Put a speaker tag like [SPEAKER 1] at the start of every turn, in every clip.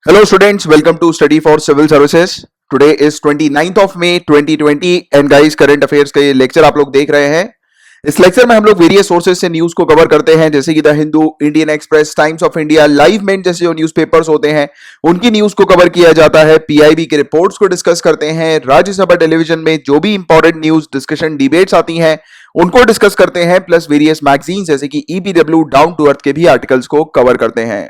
[SPEAKER 1] Hello students, welcome to Study for Civil Services. Today is 29th of May 2020 and guys current affairs का ये lecture आप लोग देख रहे हैं. इस लेक्चर में हम लोग वेरियस सोर्सेज से न्यूज को कवर करते हैं जैसे कि the Hindu, Indian Express, Times of India, Live Mint जैसे जो न्यूज़पेपर्स होते हैं उनकी न्यूज को कवर किया जाता है. पीआईबी के रिपोर्ट्स को डिस्कस करते हैं. राज्यसभा टेलीविजन में जो भी इंपॉर्टेंट न्यूज डिस्कशन डिबेट्स आती हैं उनको डिस्कस करते हैं. प्लस वेरियस मैगजीन जैसे कि ईपीडब्ल्यू, डाउन टू अर्थ के भी आर्टिकल्स को कवर करते हैं.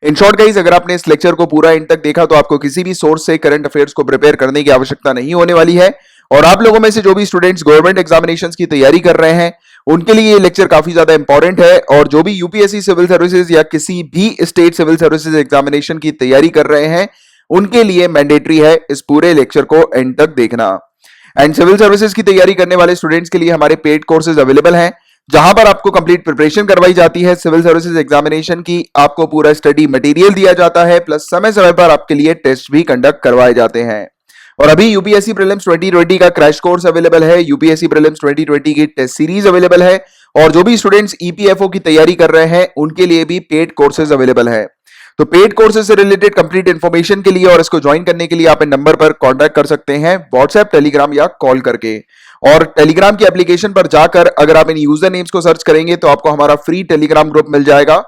[SPEAKER 1] इन शॉर्ट गाइस, अगर आपने इस लेक्चर को पूरा एंड तक देखा तो आपको किसी भी सोर्स से करंट अफेयर्स को प्रिपेयर करने की आवश्यकता नहीं होने वाली है. और आप लोगों में से जो भी स्टूडेंट्स गवर्नमेंट एग्जामिनेशंस की तैयारी कर रहे हैं उनके लिए ये लेक्चर काफी ज्यादा इंपॉर्टेंट है. और जो भी यूपीएससी सिविल सर्विसेज या किसी भी स्टेट सिविल सर्विसेज एग्जामिनेशन की तैयारी कर रहे हैं उनके लिए मैंडेटरी है इस पूरे लेक्चर को एंड तक देखना. एंड सिविल सर्विसेज की तैयारी करने वाले स्टूडेंट्स के लिए हमारे पेड कोर्सेज अवेलेबल हैं जहां पर आपको कंप्लीट प्रिपरेशन करवाई जाती है. सिविल सर्विसेज एग्जामिनेशन की आपको पूरा स्टडी मटेरियल दिया जाता है. प्लस समय समय पर आपके लिए टेस्ट भी कंडक्ट करवाए जाते हैं. और अभी यूपीएससी प्रीलिम्स 2020 का क्रैश कोर्स अवेलेबल है. यूपीएससी प्रीलिम्स 2020 की टेस्ट सीरीज अवेलेबल है. और जो भी स्टूडेंट्स ईपीएफओ की तैयारी कर रहे हैं उनके लिए भी पेड कोर्सेज अवेलेबल है. तो पेड कोर्सेज से रिलेटेड कंप्लीट इंफॉर्मेशन के लिए और इसको ज्वाइन करने के लिए आप इन नंबर पर कांटेक्ट कर सकते हैं व्हाट्सएप, टेलीग्राम या कॉल करके. और टेलीग्राम की एप्लीकेशन पर जाकर अगर आप इन यूजर नेम्स को सर्च करेंगे तो आपको हमारा फ्री टेलीग्राम ग्रुप मिल जाएगा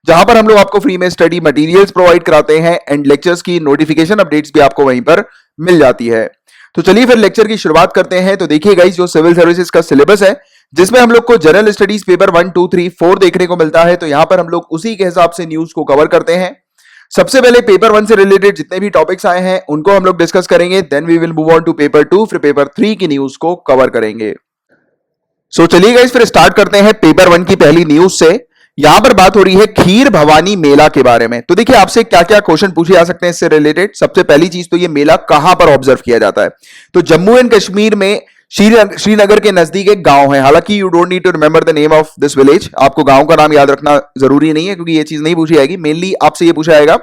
[SPEAKER 1] जहां पर हम लोग आपको फ्री में स्टडी मटेरियल्स प्रोवाइड कराते हैं एंड लेक्चर्स की नोटिफिकेशन अपडेट्स भी आपको वहीं पर मिल जाती है. तो चलिए फिर लेक्चर की शुरुआत करते हैं. तो देखिए गाइस, जो सिविल सर्विसेज का सिलेबस है जिसमें हम लोग को जनरल स्टडीज पेपर 1, 2, 3, 4 देखने को मिलता है. तो यहां पर हम लोग उसी के हिसाब से न्यूज को कवर करते हैं. सबसे पहले पेपर 1 से रिलेटेड जितने भी टॉपिक्स आए हैं उनको हम लोग डिस्कस करेंगे. Then we will move on to paper 2, फिर पेपर 3 की न्यूज को कवर करेंगे. सो चलिए गाइस, फिर स्टार्ट करते हैं पेपर 1 की पहली न्यूज से. यहां पर बात हो रही है खीर भवानी मेला के बारे में. तो देखिए, आपसे क्या क्या क्वेश्चन पूछे जा सकते हैं इससे रिलेटेड. सबसे पहली चीज तो ये मेला कहां पर ऑब्जर्व किया जाता है. तो जम्मू एंड कश्मीर में श्रीनगर के नजदीक एक गांव है. हालांकि you don't need to remember the name of this village. आपको गांव का नाम याद रखना जरूरी नहीं है क्योंकि ये चीज नहीं पूछी जाएगी. मेनली आपसे ये पूछा जाएगा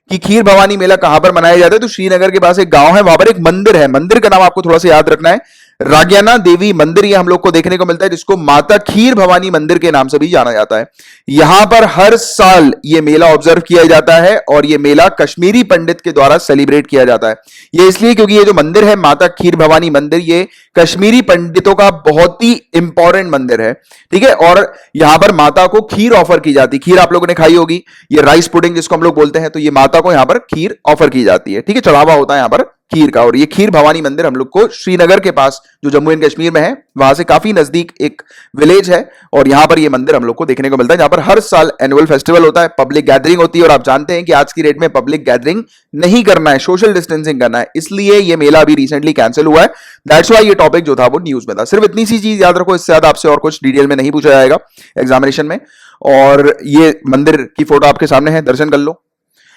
[SPEAKER 1] कि खीर भवानी मेला कहां पर मनाया जाता है. तो श्रीनगर के पास एक गांव है, वहां पर एक मंदिर है. मंदिर का नाम आपको थोड़ा सा याद रखना है, राग्याना देवी मंदिर. ये हम लोग को देखने को मिलता है जिसको माता खीर भवानी मंदिर के नाम से भी जाना जाता है. यहां पर हर साल ये मेला ऑब्जर्व किया जाता है और ये मेला कश्मीरी पंडित के द्वारा सेलिब्रेट किया जाता है. ये इसलिए क्योंकि ये जो मंदिर है माता खीर भवानी मंदिर, ये कश्मीरी पंडितों का बहुत ही इंपॉर्टेंट मंदिर है. ठीक है. और यहां पर माता को खीर ऑफर की जाती है. खीर आप लोगों ने खाई होगी, ये राइस पुडिंग जिसको हम लोग बोलते हैं. तो ये माता को यहां पर खीर ऑफर की जाती है. ठीक है. चढ़ावा होता है यहां पर खीर का. और ये खीर भवानी मंदिर हम लोग को श्रीनगर के पास जो जम्मू एंड कश्मीर में है वहां से काफी नजदीक एक विलेज है. और यहां पर ये मंदिर हम लोग को देखने को मिलता है जहां पर हर साल एनुअल फेस्टिवल होता है, पब्लिक गैदरिंग होती है. और आप जानते हैं कि आज की डेट में पब्लिक गैदरिंग नहीं करना है, सोशल डिस्टेंसिंग करना है. इसलिए ये मेला अभी रिसेंटली कैंसिल हुआ है. दैट्स व्हाई ये टॉपिक जो था वो न्यूज में था. सिर्फ इतनी सी चीज याद रखो, इससे ज्यादा आपसे और कुछ डिटेल में नहीं पूछा जाएगा एग्जामिनेशन में. और ये मंदिर की फोटो आपके सामने है, दर्शन कर लो.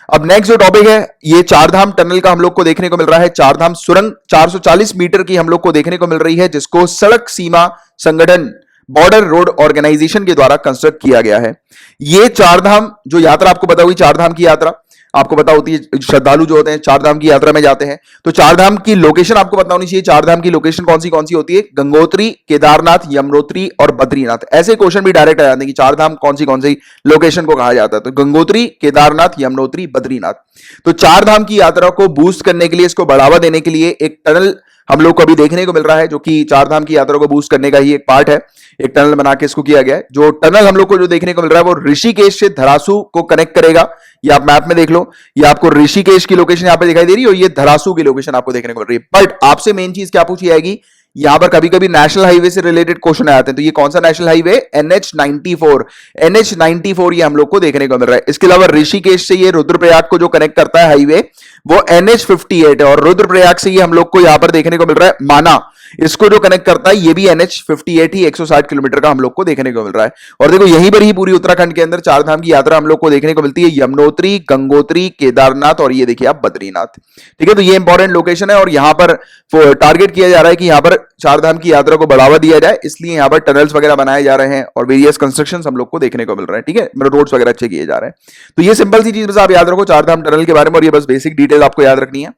[SPEAKER 1] अब नेक्स्ट जो टॉपिक है ये चारधाम टनल का हम लोग को देखने को मिल रहा है. चारधाम सुरंग 440 मीटर की हम लोग को देखने को मिल रही है जिसको सड़क सीमा संगठन, बॉर्डर रोड ऑर्गेनाइजेशन के द्वारा कंस्ट्रक्ट किया गया है. ये चारधाम जो यात्रा आपको पता होगी, चारधाम की यात्रा आपको पता होती है, श्रद्धालु जो होते हैं चारधाम की यात्रा में जाते हैं. तो चारधाम की लोकेशन आपको पता होनी चाहिए. चारधाम की लोकेशन कौन सी होती है? गंगोत्री, केदारनाथ, यमुनोत्री और बद्रीनाथ. ऐसे क्वेश्चन भी डायरेक्ट आ जाते हैं कि चारधाम कौन सी लोकेशन को कहा जाता है. तो गंगोत्री, केदारनाथ, यमुनोत्री, बद्रीनाथ. तो चारधाम की यात्रा को बूस्ट करने के लिए, इसको बढ़ावा देने के लिए एक टनल हम लोग को अभी देखने को मिल रहा है जो कि चारधाम की यात्रा को बूस्ट करने का ही एक पार्ट है. एक टनल बना के इसको किया गया है. जो टनल हम लोग को जो देखने को मिल रहा है वो ऋषिकेश से धरासू को कनेक्ट करेगा. ये आप मैप में देख लो, ये आपको ऋषिकेश की लोकेशन यहां पे दिखाई दे रही है और ये धरासू की लोकेशन आपको देखने को मिल रही है. बट आपसे मेन चीज क्या पूछी जाएगी, यहां पर कभी कभी नेशनल हाईवे से रिलेटेड क्वेश्चन आते हैं. तो ये कौन सा नेशनल हाईवे? NH94. NH94 ये हम लोग को देखने को मिल रहा है. इसके अलावा ऋषिकेश से ये रुद्रप्रयाग को जो कनेक्ट करता है हाईवे वो NH58 है. और रुद्रप्रयाग से ये हम लोग को यहां पर देखने को मिल रहा है माना, इसको जो कनेक्ट करता है ये भी NH58 ही 160 किलोमीटर का हम लोग को देखने को मिल रहा है. और देखो यहीं पर ही पूरी उत्तराखंड के अंदर चारधाम की यात्रा हम लोग को देखने को मिलती है. यमुनोत्री, गंगोत्री, केदारनाथ और ये देखिए आप बद्रीनाथ. ठीक है. तो ये इंपॉर्टेंट लोकेशन है और यहां पर टारगेट किया जा रहा है कि यहां पर चारधाम की यात्रा को बढ़ावा दिया जाए. इसलिए यहां पर टनल्स वगैरह बनाए जा रहे हैं और वेरियस कंस्ट्रक्शन हम लोग को देखने को मिल रहा है. ठीक है. रोड्स वगैरह अच्छे किए जा रहे हैं. तो ये सिंपल सी चीज बस आप याद रखो चारधाम टनल के बारे में और ये बस बेसिक डिटेल आपको याद रखनी है.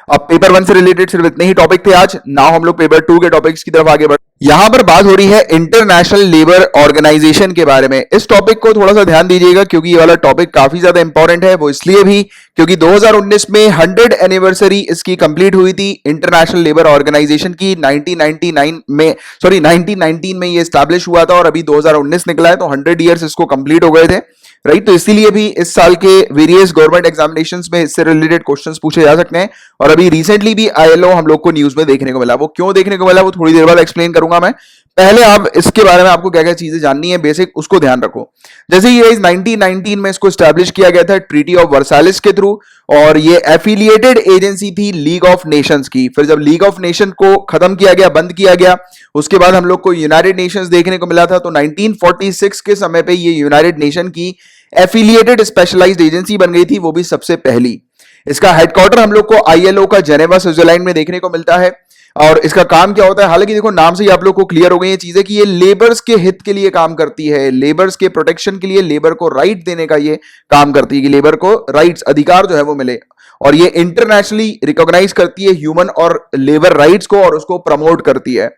[SPEAKER 1] अब पेपर 1 से रिलेटेड सिर्फ इतने ही टॉपिक थे आज। नाउ हम लोग पेपर 2 के टॉपिक्स की तरफ आगे बढ़। यहां पर बात हो रही है इंटरनेशनल लेबर ऑर्गेनाइजेशन के बारे में। इस टॉपिक को थोड़ा सा ध्यान दीजिएगा क्योंकि ये वाला टॉपिक काफी ज्यादा इंपॉर्टेंट है। वो इसलिए भी क्योंकि 2019 में 100 एनिवर्सरी इसकी कंप्लीट हुई थी इंटरनेशनल लेबर ऑर्गेनाइजेशन की। 1919 में ये स्टैब्लिश हुआ था और अभी 2019 निकला है, तो 100 ईयर्स इसको कंप्लीट हो गए थे, राइट। तो इसीलिए भी इस साल के वेरियस गवर्नमेंट एग्जामिनेशंस में इससे रिलेटेड क्वेश्चंस पूछे जा सकते हैं। और अभी रिसेंटली भी आईएलओ हम लोग को न्यूज में देखने को मिला। वो क्यों देखने को मिला वो थोड़ी देर बाद एक्सप्लेन करूंगा मैं। पहले आप इसके बारे में आपको क्या क्या चीजें जाननी है बेसिक, उसको ध्यान रखो। जैसे ये 1919 में इसको स्टैब्लिश किया गया था ट्रीटी ऑफ वर्साइल्स के थ्रू, और ये एफिलिएटेड एजेंसी थी लीग ऑफ नेशंस की। फिर जब लीग ऑफ नेशन को खत्म किया गया, बंद किया गया, उसके बाद हम लोग को यूनाइटेड नेशंस देखने को मिला था। तो 1946 के समय पे ये यूनाइटेड नेशन की एफिलिएटेड स्पेशलाइज्ड एजेंसी बन गई थी, वो भी सबसे पहली। इसका हेडक्वार्टर हम लोग को आईएलओ का जेनेवा स्विट्जरलैंड में देखने को मिलता है। और इसका काम क्या होता है, हालांकि देखो नाम से ही आप लोग को क्लियर हो गई ये चीजें कि ये लेबर्स के हित के लिए काम करती है, लेबर्स के प्रोटेक्शन के लिए, लेबर को राइट देने का ये काम करती है कि लेबर को राइट्स, अधिकार जो है वो मिले। और ये इंटरनेशनली रिकॉग्नाइज करती है ह्यूमन और लेबर राइट्स को, और उसको प्रमोट करती है।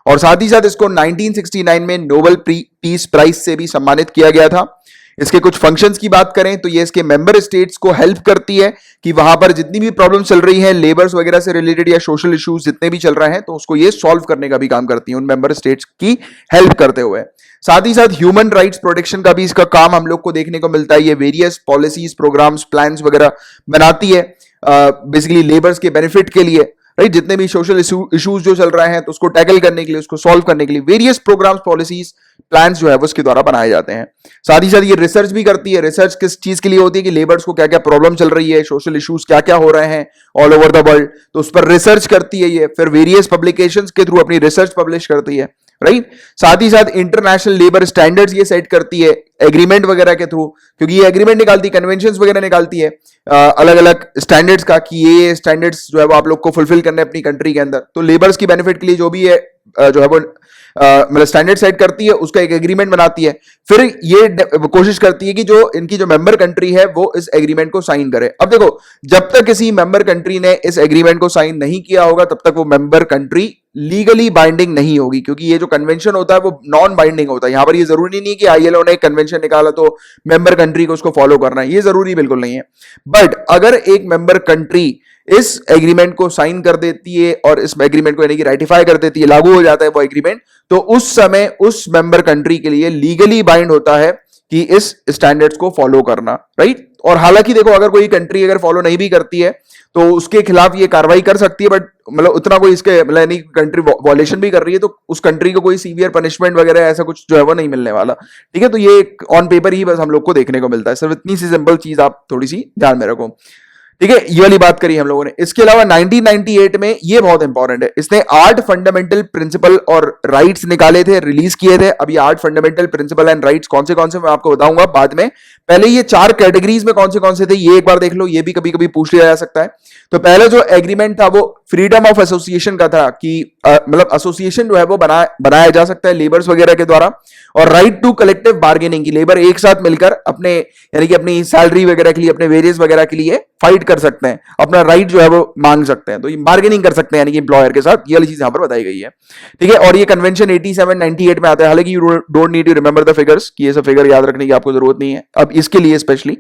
[SPEAKER 1] और साथ ही साथ इसको 1969 में नोबेल पीस प्राइज से भी सम्मानित किया गया था। इसके कुछ फंक्शंस की बात करें तो ये इसके मेंबर स्टेट्स को हेल्प करती है कि वहां पर जितनी भी प्रॉब्लम चल रही है लेबर्स वगैरह से रिलेटेड या सोशल इश्यूज जितने भी चल रहे हैं, तो उसको ये सॉल्व करने का भी काम करती है, उन मेंबर स्टेट्स की हेल्प करते हुए। साथ ही साथ ह्यूमन राइट्स प्रोटेक्शन का भी इसका काम हम लोग को देखने को मिलता है। ये वेरियस पॉलिसीज, प्रोग्राम्स, प्लान्स वगैरह बनाती है बेसिकली लेबर्स के बेनिफिट के लिए, राइट। जितने भी सोशल इश्यूज जो चल रहे हैं तो उसको टैकल करने के लिए, उसको सॉल्व करने के लिए वेरियस प्रोग्राम्स, पॉलिसीज, प्लान्स जो है वो उसके द्वारा बनाए जाते हैं। साथ ही साथ ये रिसर्च भी करती है। रिसर्च किस चीज के लिए होती है कि लेबर्स को क्या क्या प्रॉब्लम चल रही है, सोशल इश्यूज क्या क्या हो रहे हैं ऑल ओवर द वर्ल्ड, तो उस पर रिसर्च करती है ये। फिर वेरियस पब्लिकेशंस के थ्रू अपनी रिसर्च पब्लिश करती है, राइट। साथ ही साथ इंटरनेशनल लेबर स्टैंडर्ड्स ये सेट करती है एग्रीमेंट वगैरह के थ्रू, क्योंकि ये एग्रीमेंट निकालती है, कन्वेंशंस वगैरह निकालती है अलग अलग स्टैंडर्ड्स का, कि ये स्टैंडर्ड्स जो है वो आप लोग को फुलफिल करने अपनी कंट्री के अंदर। तो लेबर्स की बेनिफिट के लिए जो भी है जो है वो मतलब स्टैंडर्ड सेट करती है, उसका एक एग्रीमेंट बनाती है। फिर ये कोशिश करती है कि जो इनकी जो मेंबर कंट्री है वो इस एग्रीमेंट को साइन करे। अब देखो, जब तक किसी मेंबर कंट्री ने इस एग्रीमेंट को साइन नहीं किया होगा तब तक वो मेंबर कंट्री लीगली बाइंडिंग नहीं होगी, क्योंकि ये जो कन्वेंशन होता है वो नॉन बाइंडिंग होता है। यहां पर ये जरूरी नहीं है कि आईएलओ ने एक कन्वेंशन निकाला तो मेंबर कंट्री को उसको फॉलो करना है, ये जरूरी बिल्कुल नहीं है। बट अगर एक मेंबर कंट्री इस एग्रीमेंट को साइन कर देती है और इस एग्रीमेंट को यानी कि राइटिफाई कर देती है, लागू हो जाता है वो एग्रीमेंट, तो उस समय उस मेंबर कंट्री के लिए लीगली बाइंड होता है कि इस स्टैंडर्ड्स को फॉलो करना, राइट। और हालांकि देखो, अगर कोई कंट्री अगर फॉलो नहीं भी करती है तो उसके खिलाफ ये कार्रवाई कर सकती है, बट मतलब उतना कोई इसके मतलब यानी कंट्री वॉयलेशन भी कर रही है तो उस कंट्री को कोई सीवियर पनिशमेंट वगैरह ऐसा कुछ जो है वो नहीं मिलने वाला, ठीक है। तो ये ऑन पेपर ही बस हम लोग को देखने को मिलता है। सिर्फ इतनी सी सिंपल चीज आप थोड़ी सी ध्यान में रखो, ठीक है। ये वाली बात करी हम लोगों ने। इसके अलावा 1998 में ये बहुत इंपॉर्टेंट है, इसने 8 फंडामेंटल प्रिंसिपल और राइट्स निकाले थे, रिलीज किए थे। अब ये 8 फंडामेंटल प्रिंसिपल एंड राइट्स कौन से मैं आपको बताऊंगा बाद में। पहले ये 4 कैटेगरीज में कौन से थे ये एक बार देख लो, ये भी कभी कभी पूछ लिया जा सकता है। तो पहला जो एग्रीमेंट था वो फ्रीडम ऑफ एसोसिएशन का था, कि मतलब एसोसिएशन जो है वो बनाया जा सकता है लेबर्स वगैरह के द्वारा। और राइट टू कलेक्टिव बार्गेनिंग की, लेबर एक साथ मिलकर अपने यानी कि अपनी सैलरी वगैरह के लिए, अपने वेजेस वगैरह के लिए फाइट कर सकते हैं, अपना राइट जो है वो मांग सकते हैं, तो ये बार्गेनिंग कर सकते हैं यानी कि एम्प्लॉयर के साथ। ये वाली चीज यहां पर बताई गई है, ठीक है। और ये कन्वेंशन 87-98 में आता है। हालांकि you don't need to remember the figures, कि ये सब फिगर याद रखने की आपको जरूरत नहीं है अब इसके लिए स्पेशली।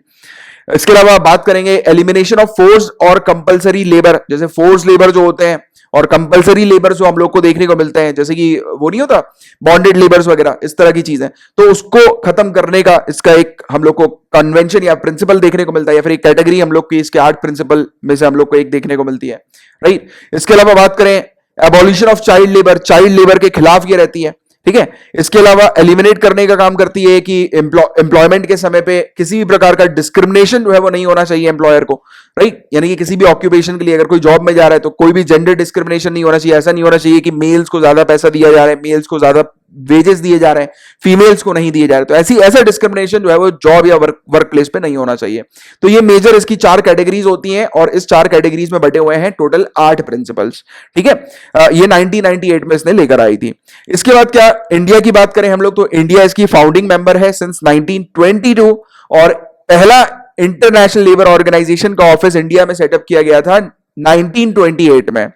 [SPEAKER 1] इसके अलावा बात करेंगे एलिमिनेशन ऑफ फोर्स और कंपलसरी लेबर। जैसे फोर्स लेबर जो होते हैं और कंपलसरी लेबर जो हम लोग को देखने को मिलते हैं, जैसे कि वो नहीं होता बॉन्डेड लेबर्स वगैरह, इस तरह की चीजें, तो उसको खत्म करने का इसका एक हम लोग को कन्वेंशन या प्रिंसिपल देखने को मिलता है, या फिर एक कैटेगरी हम लोग की इसके 8 प्रिंसिपल में से हम लोग को एक देखने को मिलती है, राइट। इसके अलावा बात करें एबॉलिशन ऑफ चाइल्ड लेबर के खिलाफ ये रहती है, ठीक है। इसके अलावा एलिमिनेट करने का काम करती है कि एम्प्लॉयमेंट के समय पे किसी भी प्रकार का डिस्क्रिमिनेशन जो है वो नहीं होना चाहिए एम्प्लॉयर को, राइट। यानी कि किसी भी ऑक्यूपेशन के लिए अगर कोई जॉब में जा रहा है तो कोई भी जेंडर डिस्क्रिमिनेशन नहीं होना चाहिए। ऐसा नहीं होना चाहिए कि मेल्स को ज्यादा पैसा दिया जा रहा है, मेल्स को ज्यादा वेजेस दिए जा रहे हैं, फीमेल्स को नहीं दिए जा रहे, तो ऐसा डिस्क्रिमिनेशन जो है वो जॉब या वर्क प्लेस पे नहीं होना चाहिए। तो ये मेजर इसकी 4 कैटेगरीज होती हैं और इस 4 कैटेगरीज में बटे हुए हैं टोटल 8 प्रिंसिपल्स, ठीक है। ये 1998 में इसने लेकर आई थी। इसके बाद क्या इंडिया की बात करें हम लोग, तो इंडिया इसकी फाउंडिंग मेंबर है सिंस 1922 और पहला इंटरनेशनल लेबर ऑर्गेनाइजेशन का ऑफिस इंडिया में सेटअप किया गया था 1928 में।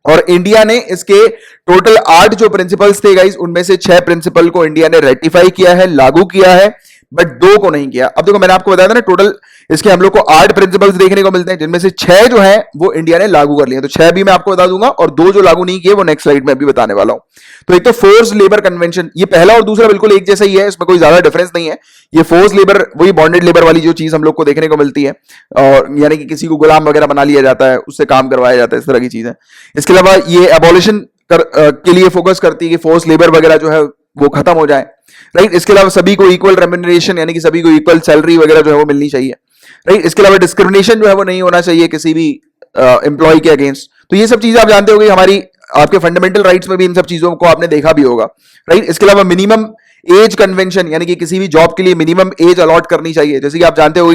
[SPEAKER 1] और इंडिया ने इसके टोटल 8 जो प्रिंसिपल्स थे गाइस, उनमें से 6 प्रिंसिपल को इंडिया ने रेटिफाई किया है, लागू किया है, बट 2 को नहीं किया। अब देखो मैंने आपको बताया था ना, टोटल इसके हम लोग को 8 प्रिंसिपल्स देखने को मिलते हैं, जिनमें से 6 जो है वो इंडिया ने लागू कर लिए। तो 6 भी मैं आपको बता दूंगा, और 2 जो लागू नहीं किए वो नेक्स्ट स्लाइड में अभी बताने वाला हूं। तो एक तो फोर्स लेबर कन्वेंशन, ये पहला और दूसरा बिल्कुल एक जैसा ही है, इसमें कोई ज्यादा डिफरेंस नहीं है। ये फोर्स लेबर वही बॉन्डेड लेबर वाली जो चीज हम लोग को देखने को मिलती है, और यानी कि किसी को गुलाम वगैरह बना लिया जाता है, उससे काम करवाया जाता है, इस तरह की चीज है। इसके अलावा ये एबॉलिशन के लिए फोकस करती है कि फोर्स लेबर वगैरह जो है वो खत्म हो जाए, राइट। इसके अलावा सभी को इक्वल रेम्यूनरेशन, यानी कि सभी को इक्वल सैलरी वगैरह जो है वो मिलनी चाहिए, राइट। इसके अलावा डिस्क्रिमिनेशन जो है वो नहीं होना चाहिए किसी भी एम्प्लॉय के अगेंस्ट। तो ये सब चीजें आप जानते हो कि हमारी आपके फंडामेंटल राइट्स में भी इन सब चीजों को आपने देखा भी होगा, राइट। इसके अलावा मिनिमम एज कन्वेंशन, यानी कि किसी भी जॉब के लिए मिनिमम एज अलॉट करनी चाहिए। जैसे कि आप जानते हो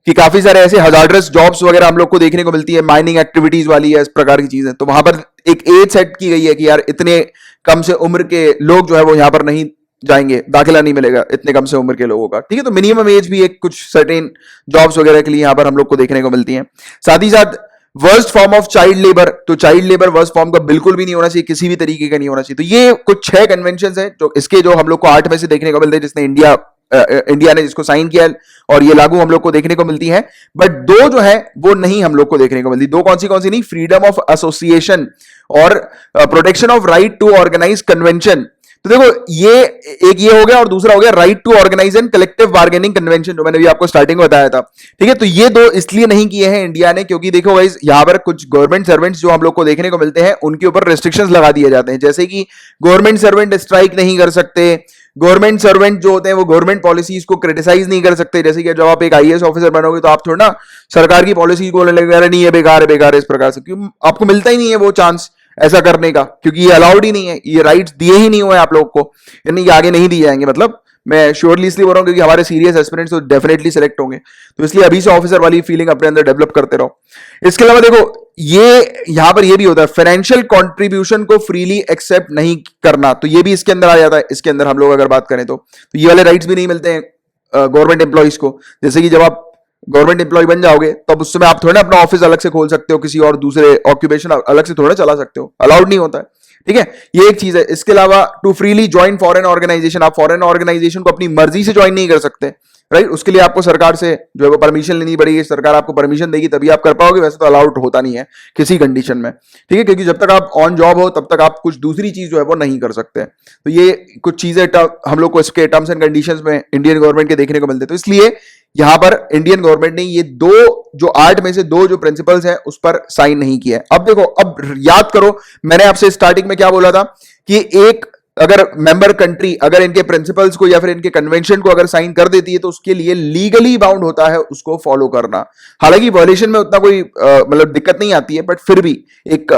[SPEAKER 1] कि काफी सारे ऐसे हजार्डस जॉब्स वगैरह हम लोग को देखने को मिलती है, माइनिंग एक्टिविटीज वाली है, इस प्रकार की चीजें। तो वहां पर एक एज सेट की गई है कि यार इतने कम से उम्र के लोग जो है वो यहां पर नहीं जाएंगे, दाखिला नहीं मिलेगा इतने कम से उम्र के लोगों का, ठीक है। तो मिनिमम एज भी एक कुछ सर्टेन जॉब्स वगैरह के लिए यहां पर हम लोग को देखने को मिलती है। साथ ही साथ worst form of child labour, तो चाइल्ड लेबर वर्स्ट फॉर्म का बिल्कुल भी नहीं होना चाहिए, किसी भी तरीके का नहीं होना चाहिए। तो ये कुछ 6 कन्वेंशन है जो इसके जो हम लोग को 8 में से देखने को मिलते हैं, जिसने इंडिया ने जिसको साइन किया और ये लागू हम लोग को देखने को मिलती है। बट 2 जो है वो नहीं हम लोग को देखने को मिलती। 2 कौन सी नहीं, फ्रीडम ऑफ एसोसिएशन और protection of right to organise convention. तो देखो ये एक ये हो गया, और दूसरा हो गया right to organise and collective bargaining convention, जो मैंने भी आपको स्टार्टिंग में बताया था, ठीक है। तो ये 2 इसलिए नहीं किए हैं इंडिया ने, क्योंकि देखो गाइस यहां पर कुछ गवर्नमेंट सर्वेंट्स जो हम लोग को देखने को मिलते हैं उनके ऊपर रेस्ट्रिक्शंस लगा दिए जाते हैं। जैसे कि गवर्नमेंट सर्वेंट स्ट्राइक नहीं कर सकते, गवर्नमेंट सर्वेंट जो होते हैं वो गवर्नमेंट पॉलिसीज को क्रिटिसाइज नहीं कर सकते। जैसे कि जब आप एक आईएएस ऑफिसर बनोगे तो आप थोड़ा ना सरकार की पॉलिसी को बोलने लगे नहीं है, बेकार है, इस प्रकार से, क्यों आपको मिलता ही नहीं है वो चांस ऐसा करने का, क्योंकि ये अलाउड ही नहीं है, ये राइट्स दिए ही नहीं हुए आप लोग को, यानी ये आगे नहीं दिए जाएंगे। मतलब मैं श्योरली इसलिए बोल रहा हूं क्योंकि हमारे सीरियस एस्पिरेंट्स तो डेफिनेटली सिलेक्ट होंगे, तो इसलिए अभी से ऑफिसर वाली फीलिंग अपने अंदर डेवलप करते रहो। इसके अलावा देखो ये यहां पर ये भी होता है, फाइनेंशियल कंट्रीब्यूशन को फ्रीली एक्सेप्ट नहीं करना, तो ये भी इसके अंदर आ जाता है। इसके अंदर हम लोग अगर बात करें तो ये वाले राइट्स भी नहीं मिलते हैं गवर्नमेंट एम्प्लॉइज को। जैसे कि जब आप गवर्नमेंट एम्प्लॉय बन जाओगे तब उस समय आप थोड़ा ना अपना ऑफिस अलग से खोल सकते हो, किसी और दूसरे ऑक्यूपेशन अलग से थोड़ा चला सकते हो, अलाउड नहीं होता है, ठीक है। ये एक चीज है। इसके अलावा to freely join foreign organisation, आप फॉरेन ऑर्गेनाइजेशन को अपनी मर्जी से ज्वाइन नहीं कर सकते, राइट। उसके लिए आपको सरकार से जो है वो परमिशन लेनी पड़ेगी, सरकार आपको परमिशन देगी तभी आप कर पाओगे, वैसे तो अलाउड होता नहीं है किसी कंडीशन में, ठीक है। क्योंकि जब तक आप ऑन जॉब हो तब तक आप कुछ दूसरी चीज जो है वो नहीं कर सकते। तो ये कुछ चीजें हम लोग को इसके टर्म्स एंड कंडीशंस में इंडियन गवर्नमेंट के देखने को मिलते हैं। तो इसलिए यहां पर इंडियन गवर्नमेंट ने ये 2 जो 8 में से 2 जो प्रिंसिपल्स हैं उस पर साइन नहीं किया है। अब देखो, अब याद करो मैंने आपसे स्टार्टिंग में क्या बोला था कि एक अगर मेंबर कंट्री अगर इनके प्रिंसिपल्स को या फिर इनके कन्वेंशन को अगर साइन कर देती है तो उसके लिए लीगली बाउंड होता है उसको फॉलो करना। हालांकि वॉयलेशन में उतना कोई मतलब दिक्कत नहीं आती है, बट फिर भी एक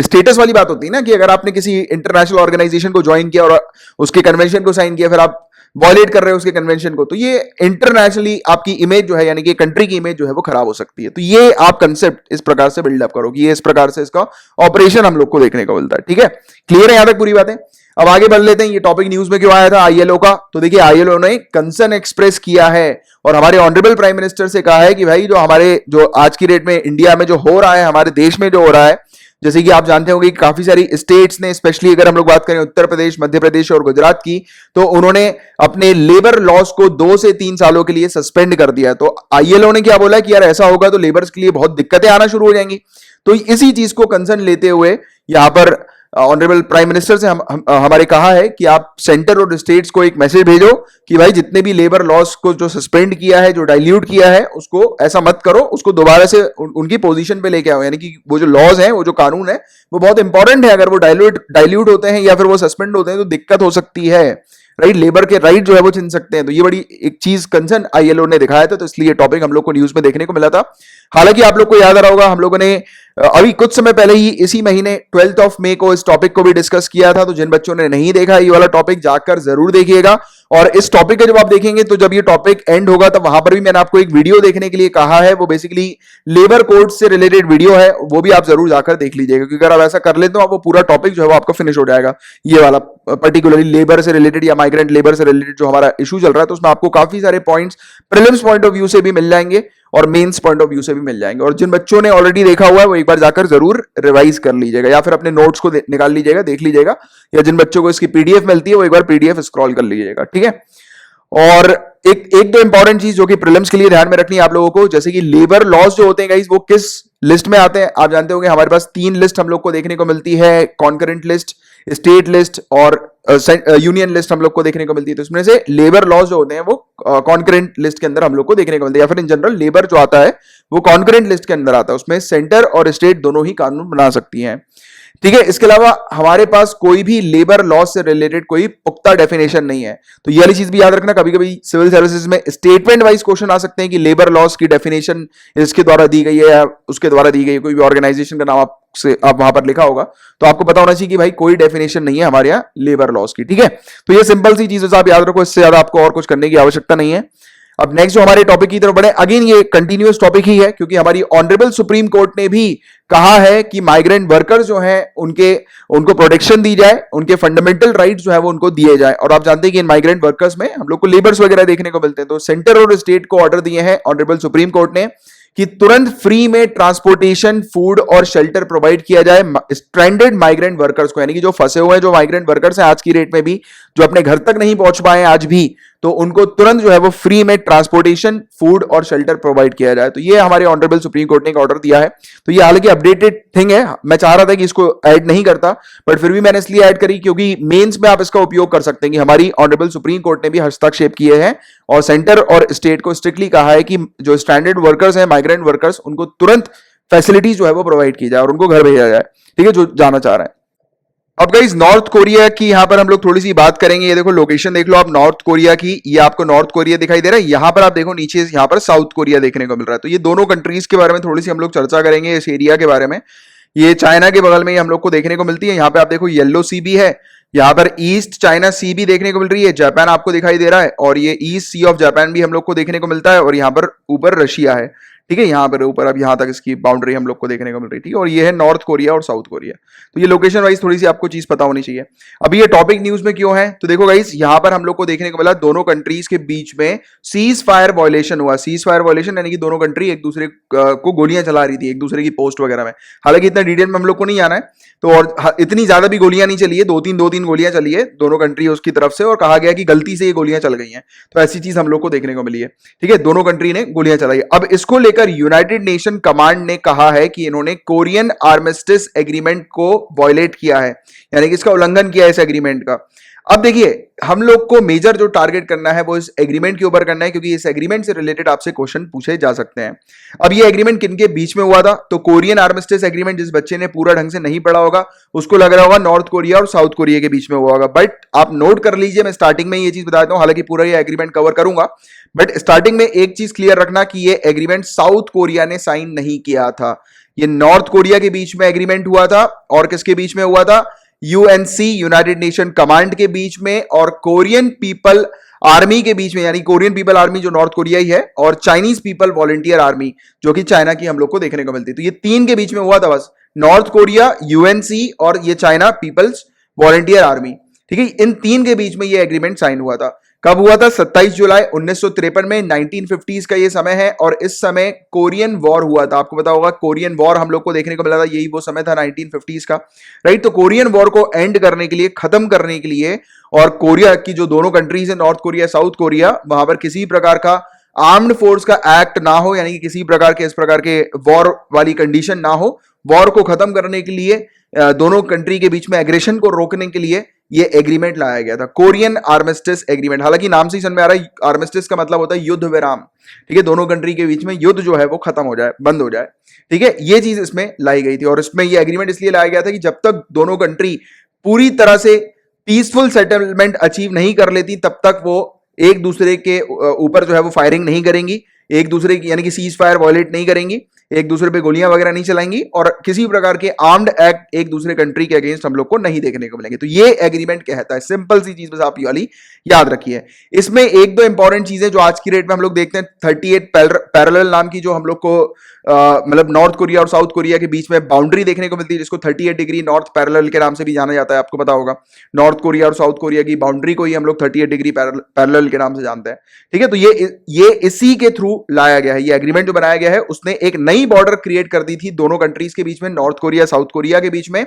[SPEAKER 1] स्टेटस वाली बात होती है ना कि अगर आपने किसी इंटरनेशनल ऑर्गेनाइजेशन को ज्वाइन किया और उसके कन्वेंशन को साइन किया, फिर आप वॉयलेट कर रहे हो उसके कन्वेंशन को, तो ये इंटरनेशनली आपकी इमेज जो है यानी कि कंट्री की इमेज जो है वो खराब हो सकती है। तो ये आप कंसेप्ट इस प्रकार से बिल्डअप करो कि ये इस प्रकार से इसका ऑपरेशन हम लोग को देखने को मिलता है, ठीक है। क्लियर है यहां तक पूरी बातें? अब आगे बढ़ लेते हैं। ये टॉपिक न्यूज में क्यों आया था आईएलओ का, तो देखिए आईएलओ ने कंसर्न एक्सप्रेस किया है और हमारे ऑनरेबल प्राइम मिनिस्टर से कहा है कि भाई जो हमारे जो आज की डेट में इंडिया में जो हो रहा है, हमारे देश में जो हो रहा है, जैसे कि आप जानते होंगे कि काफी सारी स्टेट्स ने, स्पेशली अगर हम लोग बात करें उत्तर प्रदेश, मध्य प्रदेश और गुजरात की, तो उन्होंने अपने लेबर लॉस को 2 से 3 सालों के लिए सस्पेंड कर दिया। तो आईएलओ ने क्या बोला कि यार ऐसा होगा तो लेबर्स के लिए बहुत दिक्कतें आना शुरू हो जाएंगी। तो इसी चीज को कंसर्न लेते हुए यहां पर ऑनरेबल प्राइम मिनिस्टर से हमारे कहा है कि आप सेंटर और स्टेट्स को एक मैसेज भेजो कि भाई जितने भी लेबर लॉस को जो सस्पेंड किया है, जो डाइल्यूट किया है, उसको ऐसा मत करो, उसको दोबारा से उनकी पोजीशन पे लेके आओ। यानी कि वो जो लॉज हैं, वो जो कानून है, वो बहुत इंपॉर्टेंट है। अगर वो डाइल्यूट होते हैं या फिर वो सस्पेंड होते हैं तो दिक्कत हो सकती है, राइट। लेबर के राइट जो है वो छीन सकते हैं। तो ये बड़ी एक चीज कंसर्न आईएलओ ने दिखाया था, तो इसलिए टॉपिक हम लोग को न्यूज में देखने को मिला था। हालांकि आप लोग को याद आ रहा होगा, हम लोगों ने अभी कुछ समय पहले ही इसी महीने 12 मई को इस टॉपिक को भी डिस्कस किया था। तो जिन बच्चों ने नहीं देखा ये वाला टॉपिक, जाकर जरूर देखिएगा। और इस टॉपिक का जब आप देखेंगे तो जब ये टॉपिक एंड होगा तब वहां पर भी मैंने आपको एक वीडियो देखने के लिए कहा है। वो बेसिकली लेबर कोड से रिलेटेड वीडियो है, वो भी आप जरूर जाकर देख लीजिएगा, क्योंकि अगर आप ऐसा कर लेते तो आप वो पूरा टॉपिक जो है वो आपका फिनिश हो जाएगा। ये वाला पर्टिकुलरली लेबर से रिलेटेड या माइग्रेंट लेबर से रिलेटेड जो हमारा इशू चल रहा है, तो उसमें आपको काफी सारे points prelims point of view से भी मिल जाएंगे और मेंस पॉइंट ऑफ व्यू से भी मिल जाएंगे। और जिन बच्चों ने ऑलरेडी देखा हुआ है वो एक बार जाकर जरूर रिवाइज कर लीजिएगा, या फिर अपने नोट्स को निकाल लीजिएगा, देख लीजिएगा, या जिन बच्चों को इसकी पीडीएफ मिलती है वो एक बार पीडीएफ स्क्रॉल कर लीजिएगा, ठीक है। और एक दो इंपॉर्टेंट चीज जो कि प्रीलिम्स के लिए ध्यान में रखनी है आप लोगों को, जैसे कि लेबर लॉस जो होते हैं गाइस वो किस लिस्ट में आते हैं आप जानते होंगे। हमारे पास 3 लिस्ट हम लोग को देखने को मिलती है, कॉन्करेंट लिस्ट, स्टेट लिस्ट और यूनियन लिस्ट हम लोग को देखने को मिलती है। तो इसमें से लेबर लॉस जो होते हैं वो कॉन्करेंट लिस्ट के अंदर हम लोग को देखने को मिलते हैं, या फिर इन जनरल लेबर जो आता है वो कॉन्करेंट लिस्ट के अंदर आता है। उसमें सेंटर और स्टेट दोनों ही कानून बना सकती हैं, ठीक है। इसके अलावा हमारे पास कोई भी लेबर लॉस से रिलेटेड कोई पुख्ता डेफिनेशन नहीं है। तो ये वाली चीज भी याद रखना, कभी कभी सिविल सर्विसेज में स्टेटमेंट वाइज क्वेश्चन आ सकते हैं कि लेबर लॉस की डेफिनेशन इसके द्वारा दी गई है या उसके द्वारा दी गई है, कोई भी ऑर्गेनाइजेशन का नाम आप वहां पर लिखा होगा तो आपको पता होना चाहिए कि भाई कोई डेफिनेशन नहीं है हमारे यहाँ लेबर लॉस की, ठीक है। तो ये सिंपल सी चीज आप याद रखो, इससे ज्यादा आपको और कुछ करने की आवश्यकता नहीं है। अब नेक्स्ट जो हमारे टॉपिक की तरफ बढ़े, अगेन ये कंटिन्यूअस टॉपिक ही है क्योंकि हमारी ऑनरेबल सुप्रीम कोर्ट ने भी कहा है कि माइग्रेंट वर्कर्स जो हैं उनको प्रोटेक्शन दी जाए, उनके फंडामेंटल राइट्स जो है वो उनको दिए जाए। और आप जानते हैं कि इन माइग्रेंट वर्कर्स में हम लोग को लेबर्स वगैरह देखने को मिलते हैं। तो सेंटर और स्टेट को ऑर्डर दिए हैं ऑनरेबल सुप्रीम कोर्ट ने कि तुरंत फ्री में ट्रांसपोर्टेशन, फूड और शेल्टर प्रोवाइड किया जाए स्ट्रैंडेड माइग्रेंट वर्कर्स को, यानी कि जो फंसे हुए हैं, जो माइग्रेंट वर्कर्स हैं आज की डेट में भी, जो अपने घर तक नहीं पहुंच पाए आज भी, तो उनको तुरंत जो है वो फ्री में ट्रांसपोर्टेशन, फूड और शेल्टर प्रोवाइड किया जाए। तो ये हमारे ऑनरेबल सुप्रीम कोर्ट ने एक ऑर्डर दिया है। तो ये हालांकि अपडेटेड थिंग है, मैं चाह रहा था कि इसको ऐड नहीं करता बट फिर भी मैंने इसलिए ऐड करी क्योंकि मेंस में आप इसका उपयोग कर सकते हैं कि हमारी ऑनरेबल सुप्रीम कोर्ट ने भी हस्तक्षेप किए हैं और सेंटर और स्टेट को स्ट्रिक्टली कहा है कि जो स्टैंडर्ड वर्कर्स हैं, माइग्रेंट वर्कर्स, उनको तुरंत फैसिलिटीज जो है वो प्रोवाइड की जाए और उनको घर भेजा जाए, ठीक है, जो जाना चाह रहे हैं। अब गाइस नॉर्थ कोरिया की यहां पर हम लोग थोड़ी सी बात करेंगे। ये देखो लोकेशन देख लो आप नॉर्थ कोरिया की, ये आपको नॉर्थ कोरिया दिखाई दे रहा है, यहां पर आप देखो नीचे यहां पर साउथ कोरिया देखने को मिल रहा है। तो ये दोनों कंट्रीज के बारे में थोड़ी सी हम लोग चर्चा करेंगे, इस एरिया के बारे में। ये चाइना के बगल में ही हम लोग को देखने को मिलती है। यहाँ पे आप देखो येलो सी भी है, यहाँ पर ईस्ट चाइना सी भी देखने को मिल रही है, जापान आपको दिखाई दे रहा है और ये ईस्ट सी ऑफ जापान भी हम लोग को देखने को मिलता है और यहाँ पर ऊपर रशिया है, ठीक है। यहाँ पर ऊपर अब यहाँ तक इसकी बाउंड्री हम लोग को देखने को मिल रही थी और ये है नॉर्थ कोरिया और साउथ कोरिया। तो ये लोकेशन वाइज थोड़ी सी आपको चीज पता होनी चाहिए। अभी ये टॉपिक न्यूज में क्यों है तो देखो गाइस यहाँ पर हम लोग को देखने को मिला दोनों कंट्रीज के बीच में सीज फायर वायलेशन हुआ। सीज फायर वायलेशन यानी कि दोनों कंट्री एक दूसरे को गोलियां चला रही थी एक दूसरे की पोस्ट वगैरह में। हालांकि इतना डिटेल में हम लोग को नहीं आना है, तो और इतनी ज्यादा भी गोलियां नहीं चली है, दो तीन गोलियां चली है दोनों कंट्री उसकी तरफ से और कहा गया कि गलती से ये गोलियां चल गई हैं। तो ऐसी चीज हम लोग को देखने को मिली है, ठीक है, दोनों कंट्री ने गोलियां चलाई। अब इसको लेकर यूनाइटेड नेशन कमांड ने कहा है कि इन्होंने कोरियन आर्मिस्टिस एग्रीमेंट को वायलेट किया है, यानी कि इसका उल्लंघन किया है इस एग्रीमेंट का। अब देखिए हम लोग को मेजर जो टारगेट करना है वो इस एग्रीमेंट के ऊपर करना है क्योंकि इस एग्रीमेंट से रिलेटेड आपसे क्वेश्चन पूछे जा सकते हैं। अब ये एग्रीमेंट किनके बीच में हुआ था तो कोरियन आर्मिस्टिस एग्रीमेंट, जिस बच्चे ने पूरा ढंग से नहीं पढ़ा होगा उसको लग रहा होगा नॉर्थ कोरिया और साउथ कोरिया के बीच में हुआ होगा, बट आप नोट कर लीजिए, मैं स्टार्टिंग में ये चीज बता देता हूं, हालांकि पूरा ये एग्रीमेंट कवर करूंगा बट स्टार्टिंग में एक चीज क्लियर रखना कि ये एग्रीमेंट साउथ कोरिया ने साइन नहीं किया था। ये नॉर्थ कोरिया के बीच में एग्रीमेंट हुआ था और किसके बीच में हुआ था, यूएनसी यूनाइटेड नेशन कमांड के बीच में और कोरियन पीपल आर्मी के बीच में, यानी कोरियन पीपल आर्मी जो नॉर्थ कोरिया ही है और चाइनीज पीपल वॉलंटियर आर्मी जो कि चाइना की हम लोग को देखने को मिलती है। तो ये तीन के बीच में हुआ था बस, नॉर्थ कोरिया, यूएनसी और ये चाइना पीपल्स वॉलंटियर आर्मी, ठीक है, इन तीन के बीच में ये एग्रीमेंट साइन हुआ था। कब हुआ था 27 जुलाई 1953 में, 1950s का ये समय है और इस समय कोरियन वॉर हुआ था। आपको पता होगा कोरियन वॉर हम लोग को देखने को मिला था, यही वो समय था 1950s का, राइट। तो कोरियन वॉर को एंड करने के लिए, खत्म करने के लिए और कोरिया की जो दोनों कंट्रीज है नॉर्थ कोरिया साउथ कोरिया, वहां पर किसी प्रकार का आर्म्ड फोर्स का एक्ट ना हो, यानी कि किसी प्रकार के इस प्रकार के वॉर वाली कंडीशन ना हो, वॉर को खत्म करने के लिए, दोनों कंट्री के बीच में एग्रेशन को रोकने के लिए ये एग्रीमेंट लाया गया था, कोरियन आर्मिस्टिस एग्रीमेंट। हालांकि नाम से ही समझ में आ रहा है आर्मिस्टिस का मतलब होता है युद्ध विराम, ठीक है, दोनों कंट्री के बीच में युद्ध जो है वो खत्म हो जाए, बंद हो जाए, ठीक है, ये चीज इसमें लाई गई थी। और इसमें ये एग्रीमेंट इसलिए लाया गया था कि जब तक दोनों कंट्री पूरी तरह से पीसफुल सेटलमेंट अचीव नहीं कर लेती तब तक वो एक दूसरे के ऊपर जो है वो फायरिंग नहीं करेंगी, एक दूसरे की यानी कि सीज फायर वायलेट नहीं करेंगी, एक दूसरे पे गोलियां वगैरह नहीं चलाएंगी और किसी भी प्रकार के आर्म्ड एक्ट एक दूसरे कंट्री के अगेंस्ट हम लोग को नहीं देखने को मिलेंगे। तो ये एग्रीमेंट कहता है, सिंपल सी चीज बस आप ये वाली याद रखिए। इसमें एक दो इंपॉर्टेंट चीजें जो आज की डेट में हम लोग देखते हैं, 38 पैरेलल नाम की जो हम लोग को मतलब नॉर्थ कोरिया और साउथ कोरिया के बीच में बाउंड्री देखने को मिलती है, जिसको 38 डिग्री नॉर्थ पैरेलल के नाम से भी जाना जाता है, आपको पता होगा। नॉर्थ कोरिया और साउथ कोरिया की बाउंड्री को ही हम लोग 38 डिग्री पैरेलल के नाम से जानते हैं, ठीक है। तो ये इसी के थ्रू लाया गया है, ये एग्रीमेंट जो बनाया गया है उसने एक नई बॉर्डर क्रिएट कर दी थी दोनों कंट्रीज के बीच में, नॉर्थ कोरिया साउथ कोरिया के बीच में,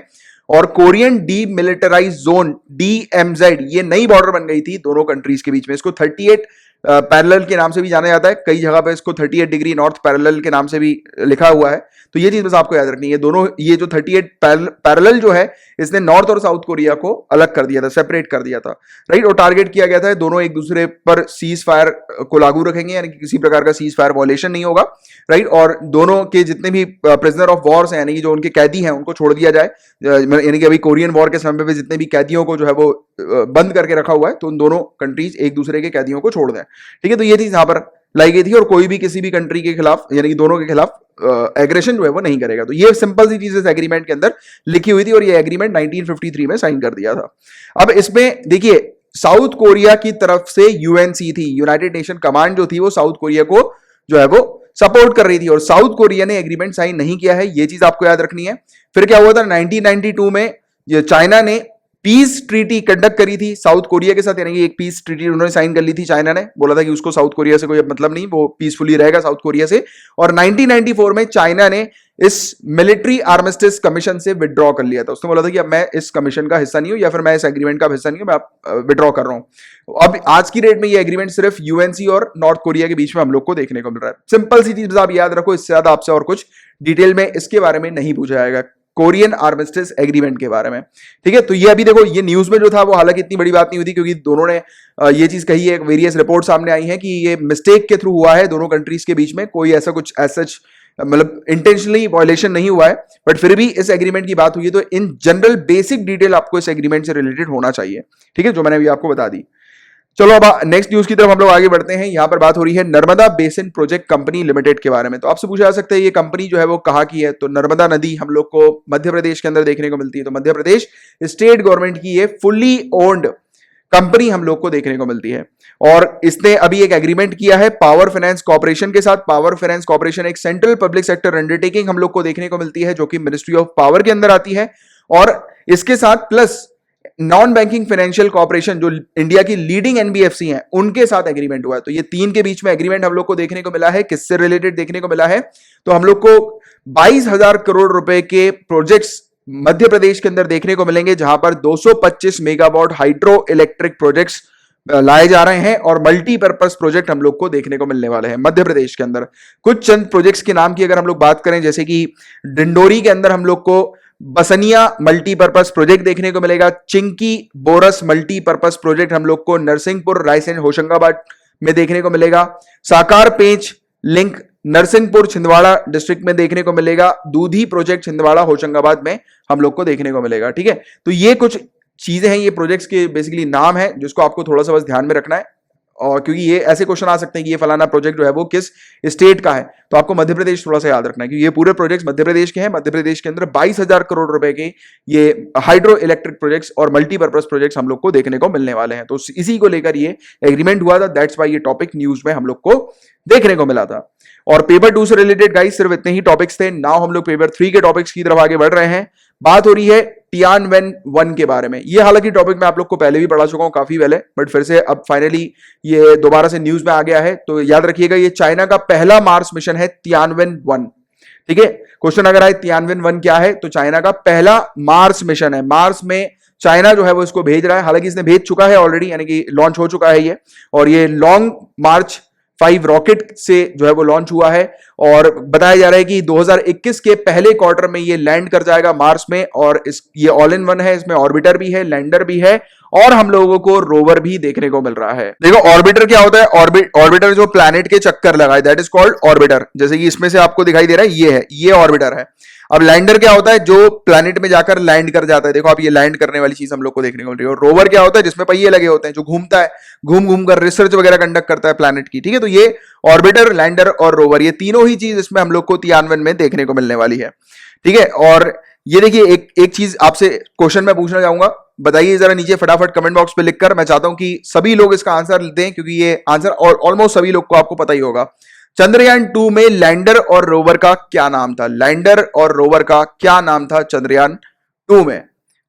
[SPEAKER 1] और कोरियन डीमिलिटराइज जोन DMZ, ये नई बॉर्डर बन गई थी दोनों कंट्रीज के बीच में। इसको 38 पैरेलल के नाम से भी जाना जाता है, कई जगह पे इसको 38 डिग्री नॉर्थ पैरेलल के नाम से भी लिखा हुआ है। तो ये चीज बस आपको याद रखनी है, दोनों ये जो 38 पैरेलल जो है इसने नॉर्थ और साउथ कोरिया को अलग कर दिया था, सेपरेट कर दिया था, राइट। और टारगेट किया गया था दोनों एक दूसरे पर सीज फायर को लागू रखेंगे, यानी कि किसी प्रकार का सीज फायर वॉयलेशन नहीं होगा, राइट। और दोनों के जितने भी प्रिजनर ऑफ वॉर्स हैं, यानी कि जो उनके कैदी हैं उनको छोड़ दिया जाए, यानी कि अभी कोरियन वॉर के समय पे जितने भी कैदियों को जो है वो बंद करके रखा हुआ है, तो उन दोनों कंट्रीज एक दूसरे के कैदियों को छोड़ दें, ठीक है। तो ये चीज यहां पर लाई गई थी, और कोई भी किसी भी कंट्री के खिलाफ यानी कि दोनों के खिलाफ एग्रेशन जो है वो नहीं करेगा। तो ये सिंपल सी चीज इस एग्रीमेंट के अंदर लिखी हुई थी, और ये एग्रीमेंट 1953 में साइन कर दिया था। अब इसमें देखिए साउथ कोरिया की तरफ से UNC थी, यूनाइटेड नेशन कमांड जो थी वो साउथ कोरिया को जो है वो सपोर्ट कर रही थी, और साउथ कोरिया ने एग्रीमेंट साइन नहीं किया है, ये चीज आपको याद रखनी है। फिर क्या हुआ था, 1992 में चाइना ने पीस ट्रीटी कंडक्ट करी थी साउथ कोरिया के साथ, यानी कि एक पीस ट्रीटी उन्होंने साइन कर ली थी। चाइना ने बोला था कि उसको साउथ कोरिया से कोई मतलब नहीं, वो पीसफुली रहेगा साउथ कोरिया से। और 1994 में चाइना ने इस मिलिट्री आर्मिस्टिस कमीशन से विड्रॉ कर लिया था, उसने बोला था कि अब मैं इस कमीशन का हिस्सा नहीं हूं, या फिर मैं इस एग्रीमेंट का हिस्सा नहीं हूं, मैं विड्रॉ कर रहा हूं। अब आज की डेट में ये एग्रीमेंट सिर्फ UNC और नॉर्थ कोरिया के बीच में हम लोग को देखने को मिल रहा है। सिंपल सी चीज आप याद रखो, इससे ज्यादा आपसे और कुछ डिटेल में इसके बारे में नहीं पूछा जाएगा, कोरियन आर्मिस्टिस एग्रीमेंट के बारे में, ठीक है। तो ये अभी देखो, ये न्यूज में जो था वो हालांकि इतनी बड़ी बात नहीं हुई थी, क्योंकि दोनों ने ये चीज कही है, वेरियस रिपोर्ट सामने आई है कि ये मिस्टेक के थ्रू हुआ है दोनों कंट्रीज के बीच में, कोई ऐसा कुछ सच मतलब इंटेंशनली वायलेशन नहीं हुआ है, बट फिर भी इस एग्रीमेंट की बात हुई है, तो इन जनरल बेसिक डिटेल आपको इस एग्रीमेंट से रिलेटेड होना चाहिए, ठीक है, जो मैंने अभी आपको बता दी। चलो अब नेक्स्ट न्यूज की तरफ हम लोग आगे बढ़ते हैं। यहां पर बात हो रही है Narmada basin project company limited के बारे में। तो आपसे पूछा जा सकता है ये कंपनी जो है वो कहां की है, तो नर्मदा नदी हम लोग को मध्य प्रदेश के अंदर देखने को मिलती है। तो मध्य प्रदेश स्टेट गवर्नमेंट की ये फुल्ली ओन्ड कंपनी हम लोग को देखने को मिलती है, और इसने अभी एक एग्रीमेंट किया है पावर फाइनेंस कॉर्पोरेशन के साथ। पावर फाइनेंस कॉर्पोरेशन एक सेंट्रल पब्लिक सेक्टर अंडरटेकिंग हम लोग को देखने को मिलती है, जो कि मिनिस्ट्री ऑफ पावर के अंदर आती है, और इसके साथ plus non banking financial corporation जो इंडिया की लीडिंग NBFC हैं उनके साथ एग्रीमेंट हुआ है। तो ये तीन के बीच में एग्रीमेंट हम लोग को देखने को मिला है। किससे रिलेटेड देखने को मिला है, तो हम लोग को 22,000 करोड़ रुपए के प्रोजेक्ट्स मध्य प्रदेश के अंदर देखने को मिलेंगे, जहां पर 225 मेगावाट हाइड्रो इलेक्ट्रिक प्रोजेक्ट्स लाए जा रहे हैं, और मल्टीपर्पज प्रोजेक्ट हम लोग को देखने को मिलने वाले हैं मध्य प्रदेश के अंदर। कुछ चंद प्रोजेक्ट्स के नाम की अगर हम लोग बात करें, जैसे कि डिंडोरी के अंदर हम लोग को बसनिया मल्टीपर्पज प्रोजेक्ट देखने को मिलेगा, चिंकी बोरस मल्टीपर्पज प्रोजेक्ट हम लोग को नरसिंहपुर रायसेन होशंगाबाद में देखने को मिलेगा, साकार पेंच लिंक नरसिंहपुर छिंदवाड़ा डिस्ट्रिक्ट में देखने को मिलेगा, दूधी प्रोजेक्ट छिंदवाड़ा होशंगाबाद में हम लोग को देखने को मिलेगा, ठीक है। तो ये कुछ चीजें हैं, ये प्रोजेक्ट्स के बेसिकली नाम है, जिसको आपको थोड़ा सा बस ध्यान में रखना है, और क्योंकि ये ऐसे क्वेश्चन आ सकते हैं कि ये फलाना प्रोजेक्ट जो है वो किस स्टेट का है, तो आपको मध्य प्रदेश थोड़ा सा याद रखना है, क्योंकि ये पूरे प्रोजेक्ट्स मध्य प्रदेश के हैं। मध्य प्रदेश के अंदर 22,000 करोड़ रुपए के ये हाइड्रो इलेक्ट्रिक प्रोजेक्ट्स और मल्टीपर्पज प्रोजेक्ट्स हम लोग को देखने को मिलने वाले हैं। तो इसी को लेकर ये एग्रीमेंट हुआ था, दैट्स वाई ये टॉपिक न्यूज में हम लोग को देखने को मिला था। और पेपर 2 से रिलेटेड गाइस सिर्फ इतने ही टॉपिक्स थे। नाउ हम लोग पेपर 3 के टॉपिक्स की तरफ आगे बढ़ रहे हैं। बात हो रही है Tianwen-1 के बारे में। ये हालांकि टॉपिक मैं आप लोग को पहले भी पढ़ा चुका हूं काफी पहले, बट फिर से अब फाइनली ये दोबारा से न्यूज में आ गया है। तो याद रखिएगा, ये चाइना का पहला मार्स मिशन है Tianwen-1, ठीक है। क्वेश्चन अगर आए Tianwen-1 क्या है, तो चाइना का पहला मार्स मिशन है। मार्स में चाइना जो है वो इसको भेज रहा है, हालांकि इसने भेज चुका है ऑलरेडी, यानी कि लॉन्च हो चुका है ये, और ये लॉन्ग मार्च 5 रॉकेट से जो है वो लॉन्च हुआ है, और बताया जा रहा है कि 2021 के पहले क्वार्टर में ये लैंड कर जाएगा मार्स में। और ये ऑल इन वन है, इसमें ऑर्बिटर भी है, लैंडर भी है, और हम लोगों को रोवर भी देखने को मिल रहा है। देखो ऑर्बिटर क्या होता है, ऑर्बिटर जो प्लैनेट के चक्कर लगाए, दैट इज कॉल्ड ऑर्बिटर। जैसे कि इसमें से आपको दिखाई दे रहा है, ये ऑर्बिटर है। अब लैंडर क्या होता है, जो प्लैनेट में जाकर लैंड कर जाता है। देखो आप ये लैंड करने वाली चीज हम लोग को देखने को मिल रही है। और रोवर क्या होता है, जिसमें पहिए लगे होते हैं, जो घूमता है, घूम घूम कर रिसर्च वगैरह कंडक्ट करता है प्लैनेट की। ठीक है, तो ये ऑर्बिटर, लैंडर और रोवर, ये तीनों ही चीज इसमें हम लोग को तियान्वन में देखने को मिलने वाली है। ठीक है, और ये देखिए एक एक चीज आपसे क्वेश्चन मैं पूछना चाहूंगा, बताइए जरा नीचे फटाफट कमेंट बॉक्स पे लिखकर। मैं चाहता हूं कि सभी लोग इसका आंसर दें, क्योंकि ये आंसर ऑलमोस्ट सभी लोग को आपको पता ही होगा। चंद्रयान 2 में लैंडर और रोवर का क्या नाम था? लैंडर और रोवर का क्या नाम था चंद्रयान 2 में?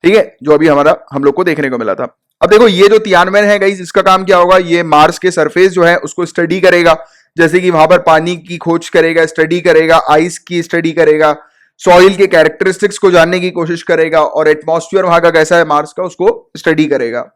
[SPEAKER 1] ठीक है, जो अभी हमारा हम लोग को देखने को मिला था। अब देखो ये जो तियान्वन है गाइस, इसका काम क्या होगा, ये मार्स के सरफेस जो है उसको स्टडी करेगा, जैसे कि वहां पर पानी की खोज करेगा, स्टडी करेगा, आइस की स्टडी करेगा, सॉइल के कैरेक्टरिस्टिक्स को जानने की कोशिश करेगा, और एटमॉस्फेयर वहां का कैसा है मार्स का, उसको स्टडी करेगा।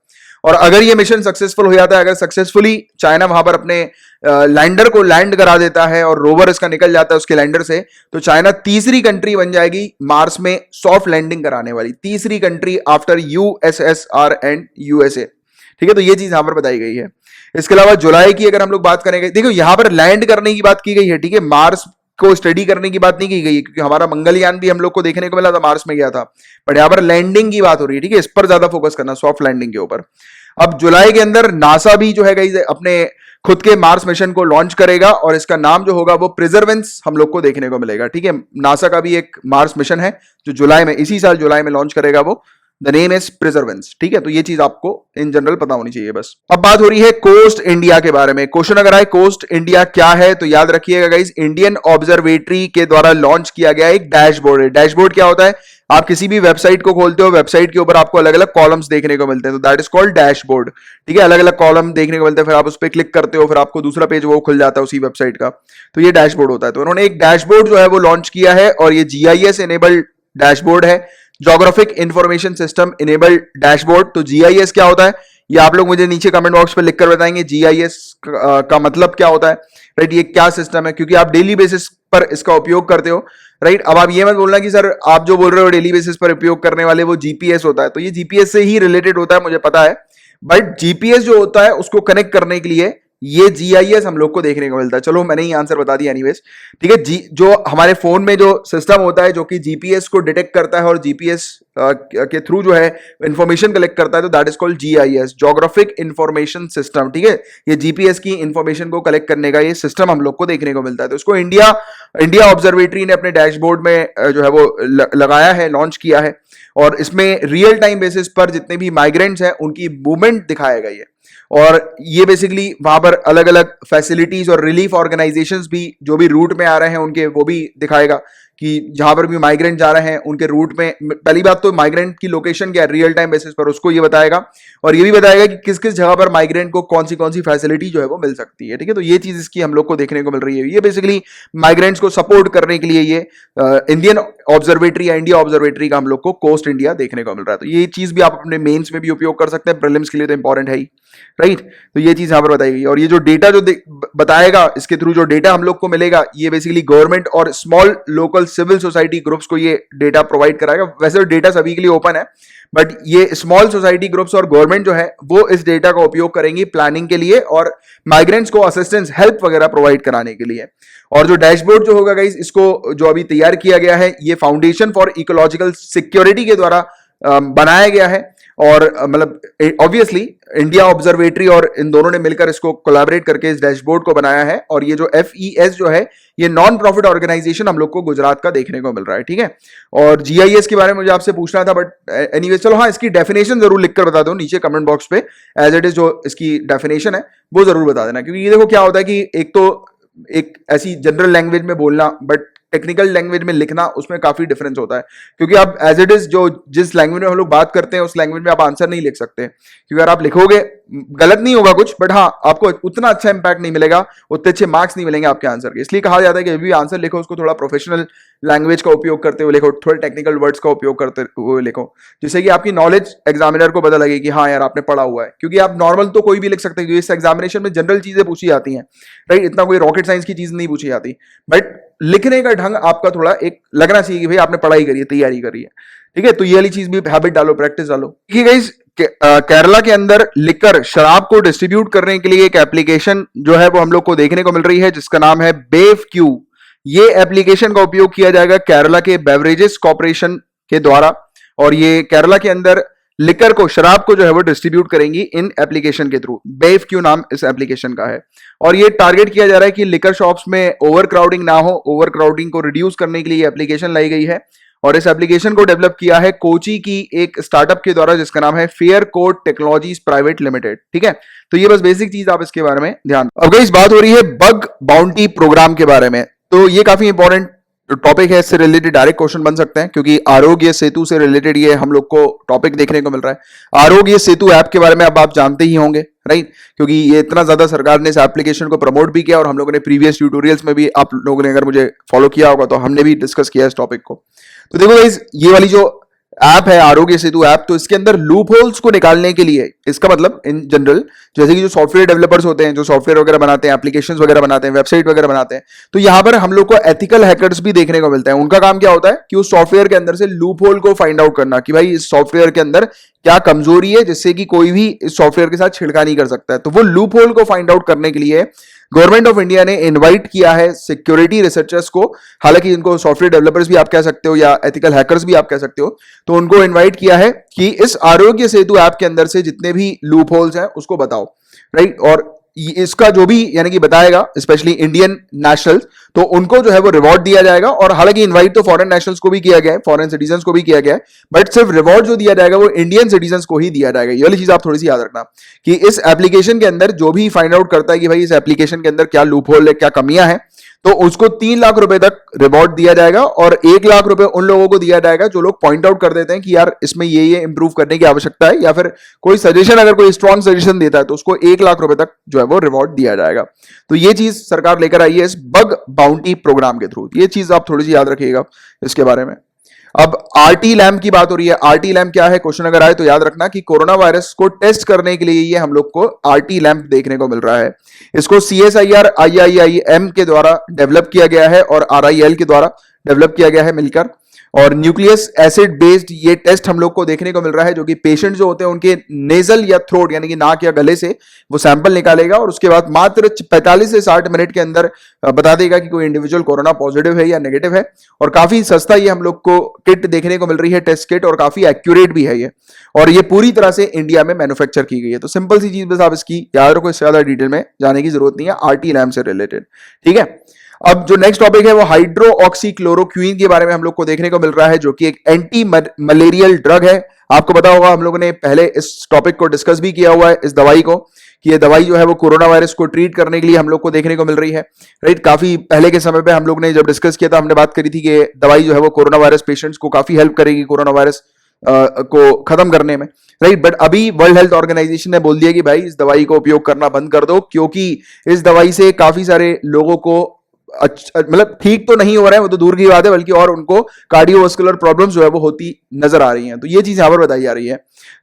[SPEAKER 1] और अगर ये मिशन सक्सेसफुल हो जाता है, अगर सक्सेसफुली चाइना वहां पर अपने लैंडर को लैंड करा देता है और रोवर इसका निकल जाता है उसके लैंडर से, तो चाइना तीसरी कंट्री बन जाएगी मार्स में सॉफ्ट लैंडिंग कराने वाली, तीसरी country after USSR and USA. ठीक है, तो ये चीज यहां पर बताई गई है। इसके अलावा जुलाई की अगर हम लोग बात करेंगे, देखो यहां पर लैंड करने की बात की गई है। ठीक है, मार्स को स्टडी करने की बात नहीं की गई, क्योंकि हमारा मंगलयान भी हम लोग को देखने को मिला था, मार्स में गया था, बट यहां पर लैंडिंग की बात हो रही है। ठीक है, इस पर ज्यादा फोकस करना, सॉफ्ट लैंडिंग के ऊपर। अब जुलाई के अंदर नासा भी जो है गाइस अपने खुद के मार्स मिशन को लॉन्च करेगा, और इसका नाम जो होगा वो परसेवरेंस हम लोग को देखने को मिलेगा। ठीक है, नासा का भी एक मार्स मिशन है जो जुलाई में, इसी साल जुलाई में लॉन्च करेगा वो। The name is Perseverance. ठीक है, तो ये चीज आपको इन जनरल पता होनी चाहिए बस। अब बात हो रही है कोस्ट इंडिया के बारे में। क्वेश्चन अगर आए कोस्ट इंडिया क्या है, तो याद रखिएगा गाइस, इंडियन ऑब्जर्वेटरी के द्वारा लॉन्च किया गया एक डैशबोर्ड है। डैशबोर्ड क्या होता है, आप किसी भी वेबसाइट को खोलते हो, वेबसाइट के ऊपर आपको अलग अलग कॉलम्स देखने को मिलते हैं, तो दैट इज कॉल्ड डैशबोर्ड। ठीक है, अलग अलग कॉलम देखने को मिलते हैं, फिर आप उस पर क्लिक करते हो, फिर आपको दूसरा पेज वो खुल जाता है उसी वेबसाइट का, तो ये डैशबोर्ड होता है। तो उन्होंने एक डैशबोर्ड जो है वो लॉन्च किया है, और ये जीआईएस एनेबल्ड डैशबोर्ड है, geographic information system enabled dashboard. तो जीआईएस क्या होता है, ये आप लोग मुझे नीचे कमेंट बॉक्स पे लिखकर बताएंगे जीआईएस का मतलब क्या होता है, राइट, ये क्या सिस्टम है, क्योंकि आप डेली बेसिस पर इसका उपयोग करते हो, राइट। अब आप ये मत बोलना कि सर आप जो बोल रहे हो डेली बेसिस पर उपयोग करने वाले वो जीपीएस होता है, तो ये जीपीएस से ही रिलेटेड होता है, मुझे पता है, बट जीपीएस जो होता है उसको कनेक्ट करने के लिए ये जीआईएस हम लोग को देखने को मिलता है। चलो मैंने ही आंसर बता दिया एनीवेज। ठीक है, जो हमारे फोन में जो सिस्टम होता है जो कि जीपीएस को डिटेक्ट करता है और जीपीएस के थ्रू जो है इंफॉर्मेशन कलेक्ट करता है, तो that is called GIS, geographic information system. ठीक है, ये जीपीएस की इंफॉर्मेशन को कलेक्ट करने का ये सिस्टम हम लोग को देखने को मिलता है। तो इसको इंडिया ऑब्जर्वेटरी ने अपने डैशबोर्ड में जो है वो लगाया है, लॉन्च किया है, और इसमें रियल टाइम बेसिस पर जितने भी माइग्रेंट्स हैं उनकी मूवमेंट दिखाया गया है। और ये बेसिकली वहां पर अलग अलग फैसिलिटीज और रिलीफ ऑर्गेनाइजेशंस भी जो भी रूट में आ रहे हैं उनके, वो भी दिखाएगा कि जहां पर भी माइग्रेंट जा रहे हैं उनके रूट में, पहली बात तो माइग्रेंट की लोकेशन क्या है रियल टाइम बेसिस पर, उसको ये बताएगा, और ये भी बताएगा कि किस किस जगह पर माइग्रेंट को कौन सी फैसिलिटी जो है वो मिल सकती है। ठीक है, तो ये चीज इसकी हम लोग को देखने को मिल रही है। ये बेसिकली माइग्रेंट्स को सपोर्ट करने के लिए ये इंडियन ऑब्जर्वेटरी या इंडिया ऑब्जर्वेटरी का हम लोग को कोस्ट इंडिया देखने को मिल रहा है। तो ये चीज भी आप अपने मेंस में भी उपयोग कर सकते हैं, प्रीलिम्स के लिए तो इंपॉर्टेंट है ही, राइट। तो ये चीज यहां पर बताई गई, और ये जो डेटा जो बताएगा, इसके थ्रू जो डेटा हम लोग को मिलेगा, ये बेसिकली गवर्नमेंट और small local civil society groups को ये डेटा प्रोवाइड कराएगा। वैसे तो डेटा सभी के लिए ओपन है, बट ये स्मॉल सोसाइटी ग्रुप्स और गवर्नमेंट जो है वो इस डेटा का उपयोग करेंगी प्लानिंग के लिए और माइग्रेंट्स को असिस्टेंस हेल्प वगैरह प्रोवाइड कराने के लिए। और जो डैशबोर्ड जो होगा गाइस, इसको जो अभी तैयार किया गया है, ये फाउंडेशन फॉर इकोलॉजिकल सिक्योरिटी के द्वारा बनाया गया है, और मतलब ऑब्वियसली इंडिया ऑब्जर्वेटरी और इन दोनों ने मिलकर इसको कोलैबोरेट करके इस डैशबोर्ड को बनाया है। और ये जो FES जो है, ये नॉन प्रॉफिट ऑर्गेनाइजेशन हम लोग को गुजरात का देखने को मिल रहा है। ठीक है, और GIS के बारे में मुझे आपसे पूछना था, बट एनीवे चलो हाँ, इसकी डेफिनेशन जरूर लिखकर बता दो नीचे कमेंट बॉक्स पे, एज इट इज जो इसकी डेफिनेशन है वो जरूर बता देना, क्योंकि ये देखो क्या होता है कि एक तो एक ऐसी जनरल लैंग्वेज में बोलना, बट टेक्निकल लैंग्वेज में लिखना, उसमें काफी डिफरेंस होता है, क्योंकि आप एज इट इज जो जिस लैंग्वेज में हम लोग बात करते हैं उस लैंग्वेज में आप आंसर नहीं लिख सकते, क्योंकि अगर आप लिखोगे गलत नहीं होगा कुछ, बट हाँ आपको उतना अच्छा इंपैक्ट नहीं मिलेगा, उतने अच्छे मार्क्स नहीं मिलेंगे आपके आंसर के। इसलिए कहा जाता है कि जब भी आंसर लिखो उसको थोड़ा प्रोफेशनल लैंग्वेज का उपयोग करते हुए लिखो, थोड़े टेक्निकल वर्ड्स का उपयोग करते हुए लिखो, जिससे कि आपकी नॉलेज एग्जामिनर को पता लगे कि हाँ यार आपने पढ़ा हुआ है। क्योंकि आप नॉर्मल तो कोई भी लिख सकते हैं, क्योंकि इस एग्जामिनेशन में जनरल चीजें पूछी जाती हैं, राइट, इतना कोई रॉकेट साइंस की चीज नहीं पूछी जाती, बट लिखने का ढंग आपका थोड़ा एक लगना चाहिए कि भाई आपने पढ़ाई करी है, तैयारी करी है। ठीक है, तो ये वाली चीज भी हैबिट डालो, प्रैक्टिस डालो। देखिए गाइस, केरला के अंदर लिकर शराब को डिस्ट्रीब्यूट करने के लिए एक एप्लीकेशन जो है वो हम लोग को देखने को मिल रही है, जिसका नाम है बेव क्यू। ये एप्लीकेशन का उपयोग किया जाएगा केरला के बेवरेजेस कॉर्पोरेशन के द्वारा, और ये केरला के अंदर लिकर को, शराब को जो है वो डिस्ट्रीब्यूट करेंगी इन एप्लीकेशन के थ्रू। बेव क्यू नाम इस एप्लीकेशन का है, और ये टारगेट किया जा रहा है कि लिकर शॉप्स में ओवर क्राउडिंग ना हो। ओवर क्राउडिंग को रिड्यूस करने के लिए ये एप्लीकेशन लाई गई है, और इस एप्लीकेशन को डेवलप किया है कोची की एक स्टार्टअप के द्वारा जिसका नाम है fair code technologies private limited. ठीक है, तो ये बस बेसिक चीज आप इसके बारे में ध्यान। अब इस बात हो रही है बग बाउंटी प्रोग्राम के बारे में, तो ये काफी इंपॉर्टेंट टॉपिक है। इससे रिलेटेड डायरेक्ट क्वेश्चन बन सकते हैं, क्योंकि आरोग्य सेतु से रिलेटेड ये हम लोग को टॉपिक देखने को मिल रहा है। आरोग्य सेतु ऐप के बारे में अब आप जानते ही होंगे, राइट, क्योंकि ये इतना ज्यादा सरकार ने इस एप्लीकेशन को प्रमोट भी किया, और हम लोगों ने प्रीवियस ट्यूटोरियल्स में भी, आप लोगों ने अगर मुझे फॉलो किया होगा तो हमने भी डिस्कस किया इस टॉपिक को। तो देखो गाइस, ये वाली जो ऐप है आरोग्य सेतु ऐप, तो इसके अंदर लूप होल्स को निकालने के लिए, इसका मतलब इन जनरल जैसे कि जो सॉफ्टवेयर डेवलपर्स होते हैं, जो सॉफ्टवेयर वगैरह बनाते हैं, एप्लीकेशंस वगैरह बनाते हैं, वेबसाइट वगैरह बनाते हैं, तो यहां पर हम लोग को एथिकल हैकर्स भी देखने को मिलते हैं। उनका काम क्या होता है कि उस सॉफ्टवेयर के अंदर से लूप होल को फाइंड आउट करना, कि भाई इस सॉफ्टवेयर के अंदर क्या कमजोरी है जिससे कि कोई भी इस सॉफ्टवेयर के साथ छिड़कानी कर सकता है। तो वो लूप होल को फाइंड आउट करने के लिए गवर्नमेंट ऑफ इंडिया ने इनवाइट किया है सिक्योरिटी रिसर्चर्स को, हालांकि इनको सॉफ्टवेयर डेवलपर्स भी आप कह सकते हो या एथिकल हैकर्स भी आप कह सकते हो, तो उनको इनवाइट किया है कि इस आरोग्य सेतु ऐप के अंदर से जितने भी लूप होल्स हैं उसको बताओ, राइट। और इसका जो भी यानी कि बताएगा स्पेशली इंडियन नेशनल्स, तो उनको जो है वो रिवॉर्ड दिया जाएगा। और हालांकि इनवाइट तो फॉरेन नेशनल्स को भी किया गया है, फॉरेन सिटीजन्स को भी किया गया है, बट सिर्फ रिवॉर्ड जो दिया जाएगा वो इंडियन सिटीजन्स को ही दिया जाएगा। ये वाली चीज आप थोड़ी सी याद रखना कि इस एप्लीकेशन के अंदर जो भी फाइंड आउट करता है कि भाई इस एप्लीकेशन के अंदर क्या लूप होल है, क्या कमियां हैं, तो उसको 3 लाख रुपए तक रिवॉर्ड दिया जाएगा, और 1 लाख रुपए उन लोगों को दिया जाएगा जो लोग पॉइंट आउट कर देते हैं कि यार इसमें ये इंप्रूव करने की आवश्यकता है, या फिर कोई सजेशन, अगर कोई स्ट्रॉन्ग सजेशन देता है तो उसको 1 लाख रुपए तक जो है वो रिवॉर्ड दिया जाएगा। तो ये चीज सरकार लेकर आई है इस बग बाउंटी प्रोग्राम के थ्रू। ये चीज आप थोड़ी सी याद रखिएगा इसके बारे में। अब आरटी लैम्प की बात हो रही है। आरटी लैम्प क्या है, क्वेश्चन अगर आए तो याद रखना कि कोरोना वायरस को टेस्ट करने के लिए ये हम लोग को आरटी लैम्प देखने को मिल रहा है। इसको CSIR IIIM के द्वारा डेवलप किया गया है और RIL के द्वारा डेवलप किया गया है मिलकर, और न्यूक्लियस एसिड बेस्ड ये टेस्ट हम लोग को देखने को मिल रहा है, जो कि पेशेंट जो होते हैं उनके नेजल या थ्रोट यानी कि नाक या गले से वो सैंपल निकालेगा, और उसके बाद मात्र 45 से 60 मिनट के अंदर बता देगा कि कोई इंडिविजुअल कोरोना पॉजिटिव है या नेगेटिव है। और काफी सस्ता ये हम लोग को किट देखने को मिल रही है, टेस्ट किट, और काफी एक्यूरेट भी है ये, और ये पूरी तरह से इंडिया में मैन्युफैक्चर की गई है। तो सिंपल सी चीज बस आप इसकी याद रखो, इससे ज्यादा डिटेल में जाने की जरूरत नहीं है आरटी लैम्प से रिलेटेड, ठीक है। अब जो नेक्स्ट टॉपिक है वो हाइड्रोक्सीक्लोरोक्विन के बारे में हम लोग को देखने को मिल रहा है, जो कि एक एंटी मलेरियल ड्रग है। आपको पता होगा हम लोगों ने पहले इस टॉपिक को डिस्कस भी किया हुआ है, इस दवाई को, कि ये दवाई जो है वो कोरोना वायरस को ट्रीट करने के लिए हम लोग को देखने को मिल रही है, राइट। काफी पहले के समय पे हम लोग ने जब डिस्कस किया था, हमने बात करी थी कि दवाई जो है वो कोरोना वायरस पेशेंट्स को काफी हेल्प करेगी कोरोना वायरस को खत्म करने में, राइट। बट अभी वर्ल्ड हेल्थ ऑर्गेनाइजेशन ने बोल दिया कि भाई इस दवाई को उपयोग करना बंद कर दो, क्योंकि इस दवाई से काफी सारे लोगों को मतलब ठीक तो नहीं हो रहा है, वो तो दूर की बात है, बल्कि और उनको कार्डियोवास्कुलर प्रॉब्लम्स जो है वो होती नजर आ रही हैं। तो ये चीज यहां पर बताई जा रही है,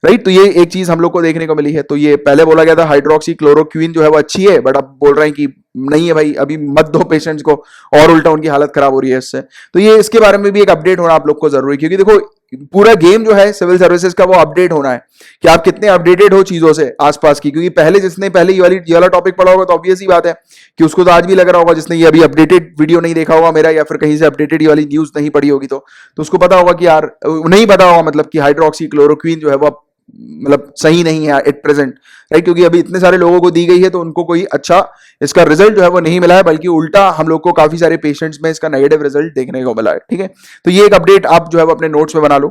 [SPEAKER 1] राइट। तो ये एक चीज हम लोग को देखने को मिली है। तो ये पहले बोला गया था हाइड्रोक्सीक्लोरोक्विन जो है वो अच्छी है, बट अब बोल रहे हैं कि नहीं है भाई, अभी मत दो पेशेंट्स को, और उल्टा उनकी हालत खराब हो रही है इससे। तो ये इसके बारे में भी एक अपडेट होना आप लोग को जरूरी है, क्योंकि देखो पूरा गेम जो है सिविल सर्विसेज का वो अपडेट होना है कि आप कितने अपडेटेड हो चीजों से आसपास की। क्योंकि पहले जिसने पहले ये वाला टॉपिक पढ़ा होगा तो ऑब्वियस ही बात है कि उसको तो आज भी लग रहा होगा, जिसने ये अभी अपडेटेड वीडियो नहीं देखा होगा मेरा, या फिर कहीं से अपडेटेड वाली न्यूज नहीं पढ़ी होगी, तो उसको पता होगा कि यार नहीं पता होगा मतलब कि हाइड्रोक्सीक्लोरोक्विन जो है वो मतलब सही नहीं है एट प्रेजेंट, राइट। क्योंकि अभी इतने सारे लोगों को दी गई है तो उनको कोई अच्छा इसका रिजल्ट जो है वो नहीं मिला है, बल्कि उल्टा हम लोग को काफी सारे पेशेंट्स में इसका नेगेटिव रिजल्ट देखने को मिला है, ठीक है। तो ये एक अपडेट आप जो है वो अपने नोट्स में बना लो,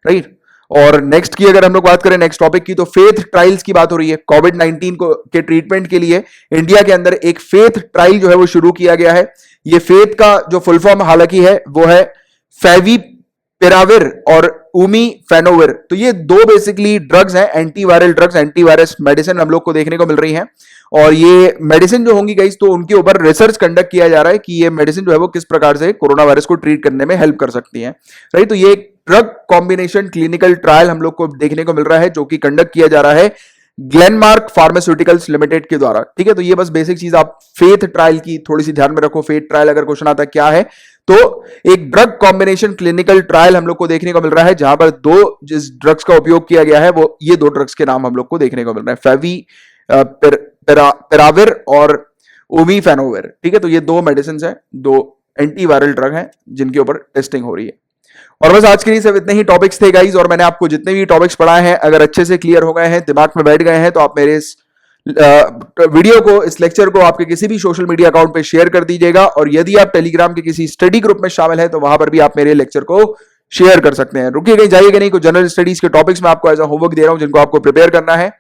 [SPEAKER 1] राइट। और नेक्स्ट की अगर हम लोग बात करें नेक्स्ट टॉपिक की, तो फेथ ट्रायल्स की बात हो रही है। कोविड-19 को के ट्रीटमेंट के लिए इंडिया के अंदर एक फेथ ट्रायल जो है वो शुरू किया गया है। ये फेथ का जो फुल फॉर्म हालांकि है वो है फेविपिराविर और उमीफेनोविर। तो ये दो बेसिकली ड्रग्स हैं, एंटीवायरल ड्रग्स, एंटीवायरस मेडिसिन हम लोग को देखने को मिल रही हैं। और ये मेडिसिन जो होंगी गाइस, तो उनके ऊपर रिसर्च कंडक्ट किया जा रहा है कि ये मेडिसिन जो है वो किस प्रकार से कोरोना वायरस को ट्रीट करने में हेल्प कर सकती है, राइट। तो ये एक ड्रग कॉम्बिनेशन क्लिनिकल ट्रायल हम लोग को देखने को मिल रहा है, जो कि कंडक्ट किया जा रहा है ग्लेनमार्क फार्मास्यूटिकल्स लिमिटेड के द्वारा, ठीक है। तो ये बस बेसिक चीज आप फेथ ट्रायल की थोड़ी सी ध्यान में रखो। फेथ ट्रायल अगर क्वेश्चन आता है क्या है, तो एक ड्रग कॉम्बिनेशन क्लिनिकल ट्रायल हम लोग को देखने को मिल रहा है, जहां पर दो जिस ड्रग्स का उपयोग किया गया है वो ये दो ड्रग्स के नाम हम लोग को देखने को मिल रहे हैं, फेविपिराविर और उमीफेनोविर, ठीक है। तो ये दो मेडिसिन है, दो एंटी वायरल ड्रग हैं जिनके ऊपर टेस्टिंग हो रही है। और बस आज के लिए सिर्फ इतने ही टॉपिक्स थे गाइज, और मैंने आपको जितने भी टॉपिक्स पढ़ाए हैं अगर अच्छे से क्लियर हो गए हैं, दिमाग में बैठ गए हैं, तो आप मेरे इस वीडियो को, इस लेक्चर को आपके किसी भी सोशल मीडिया अकाउंट पे शेयर कर दीजिएगा। और यदि आप टेलीग्राम के किसी स्टडी ग्रुप में शामिल है तो वहां पर भी आप मेरे लेक्चर को शेयर कर सकते हैं। रुकिए कहीं जाइएगा नहीं, कुछ जनरल स्टडीज के टॉपिक्स में आपको एज अ होमवर्क दे रहा हूं जिनको आपको प्रिपेयर करना है।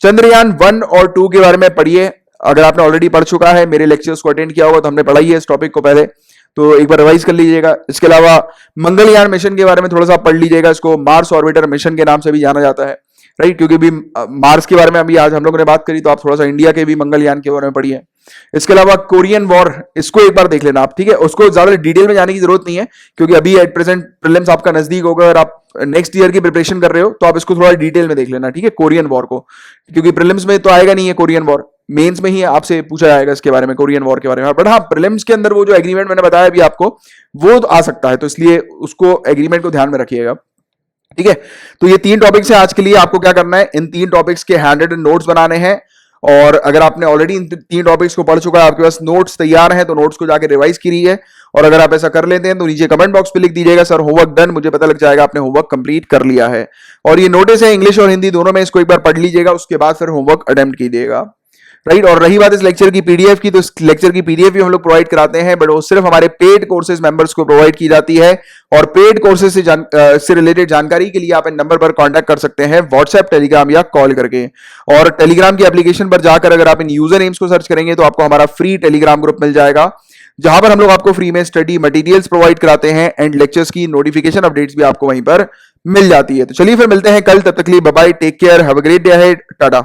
[SPEAKER 1] चंद्रयान 1 और 2 के बारे में पढ़िए। अगर आपने ऑलरेडी पढ़ चुका है, मेरे लेक्चर्स को अटेंड किया होगा तो हमने पढ़ाई है इस टॉपिक को पहले, तो एक बार रिवाइज कर लीजिएगा। इसके अलावा मंगलयान मिशन के बारे में थोड़ा सा पढ़ लीजिएगा। इसको मार्स ऑर्बिटर मिशन के नाम से भी जाना जाता है, राइट, क्योंकि भी मार्स के बारे में अभी आज हम लोगों ने बात करी, तो आप थोड़ा सा इंडिया के भी मंगलयान के बारे में पढ़िए। इसके अलावा कोरियन वॉर, इसको एक बार देख लेना आप, ठीक है। उसको ज्यादा डिटेल में जाने की जरूरत नहीं है क्योंकि अभी एट प्रेजेंट प्रीलिम्स आपका नजदीक होगा और आप नेक्स्ट ईयर की प्रिपरेशन कर रहे हो, तो आप इसको थोड़ा डिटेल में देख लेना, ठीक है, कोरियन वॉर को, क्योंकि प्रीलिम्स में तो आएगा नहीं है कोरियन वॉर, मेंस में ही आपसे पूछा जाएगा इसके बारे में, कोरियन वॉर के बारे में। बट हाँ, प्रीलिम्स के अंदर वो जो एग्रीमेंट मैंने बताया अभी आपको, वो तो आ सकता है, तो इसलिए उसको एग्रीमेंट को ध्यान में रखिएगा, ठीक है। तो ये 3 टॉपिक्स हैं आज के लिए। आपको क्या करना है, इन 3 टॉपिक्स के हैंड रिटन नोट्स बनाने हैं, और अगर आपने ऑलरेडी इन 3 टॉपिक्स को पढ़ चुका है, आपके पास नोट्स तैयार हैं, तो नोट्स को जाके रिवाइज कीजिए। और अगर आप ऐसा कर लेते हैं तो नीचे कमेंट बॉक्स पे लिख दीजिएगा सर होमवर्क डन, मुझे पता लग जाएगा आपने होमवर्क कंप्लीट कर लिया है। और ये नोटिस है इंग्लिश और हिंदी दोनों में, इसको एक बार पढ़ लीजिएगा, उसके बाद फिर होमवर्क अटेम्प्ट कीजिएगा, राइट। और रही बात इस लेक्चर की पीडीएफ की, तो इस लेक्चर की पीडीएफ भी हम लोग प्रोवाइड कराते हैं, बट वो सिर्फ हमारे पेड कोर्सेज मेंबर्स को प्रोवाइड की जाती है। और पेड कोर्सेज से रिलेटेड जानकारी के लिए आप इन नंबर पर कांटेक्ट कर सकते हैं, व्हाट्सएप, टेलीग्राम या कॉल करके। और टेलीग्राम की एप्लीकेशन पर जाकर अगर आप इन यूजर नेम्स को सर्च करेंगे तो आपको हमारा फ्री टेलीग्राम ग्रुप मिल जाएगा, जहां पर हम लोग आपको फ्री में स्टडी मटेरियल्स प्रोवाइड कराते हैं एंड लेक्चर्स की नोटिफिकेशन अपडेट्स भी आपको वहीं पर मिल जाती है। तो चलिए फिर मिलते हैं कल, तब तक के लिए bye bye, take care, have a great day ahead, Tata.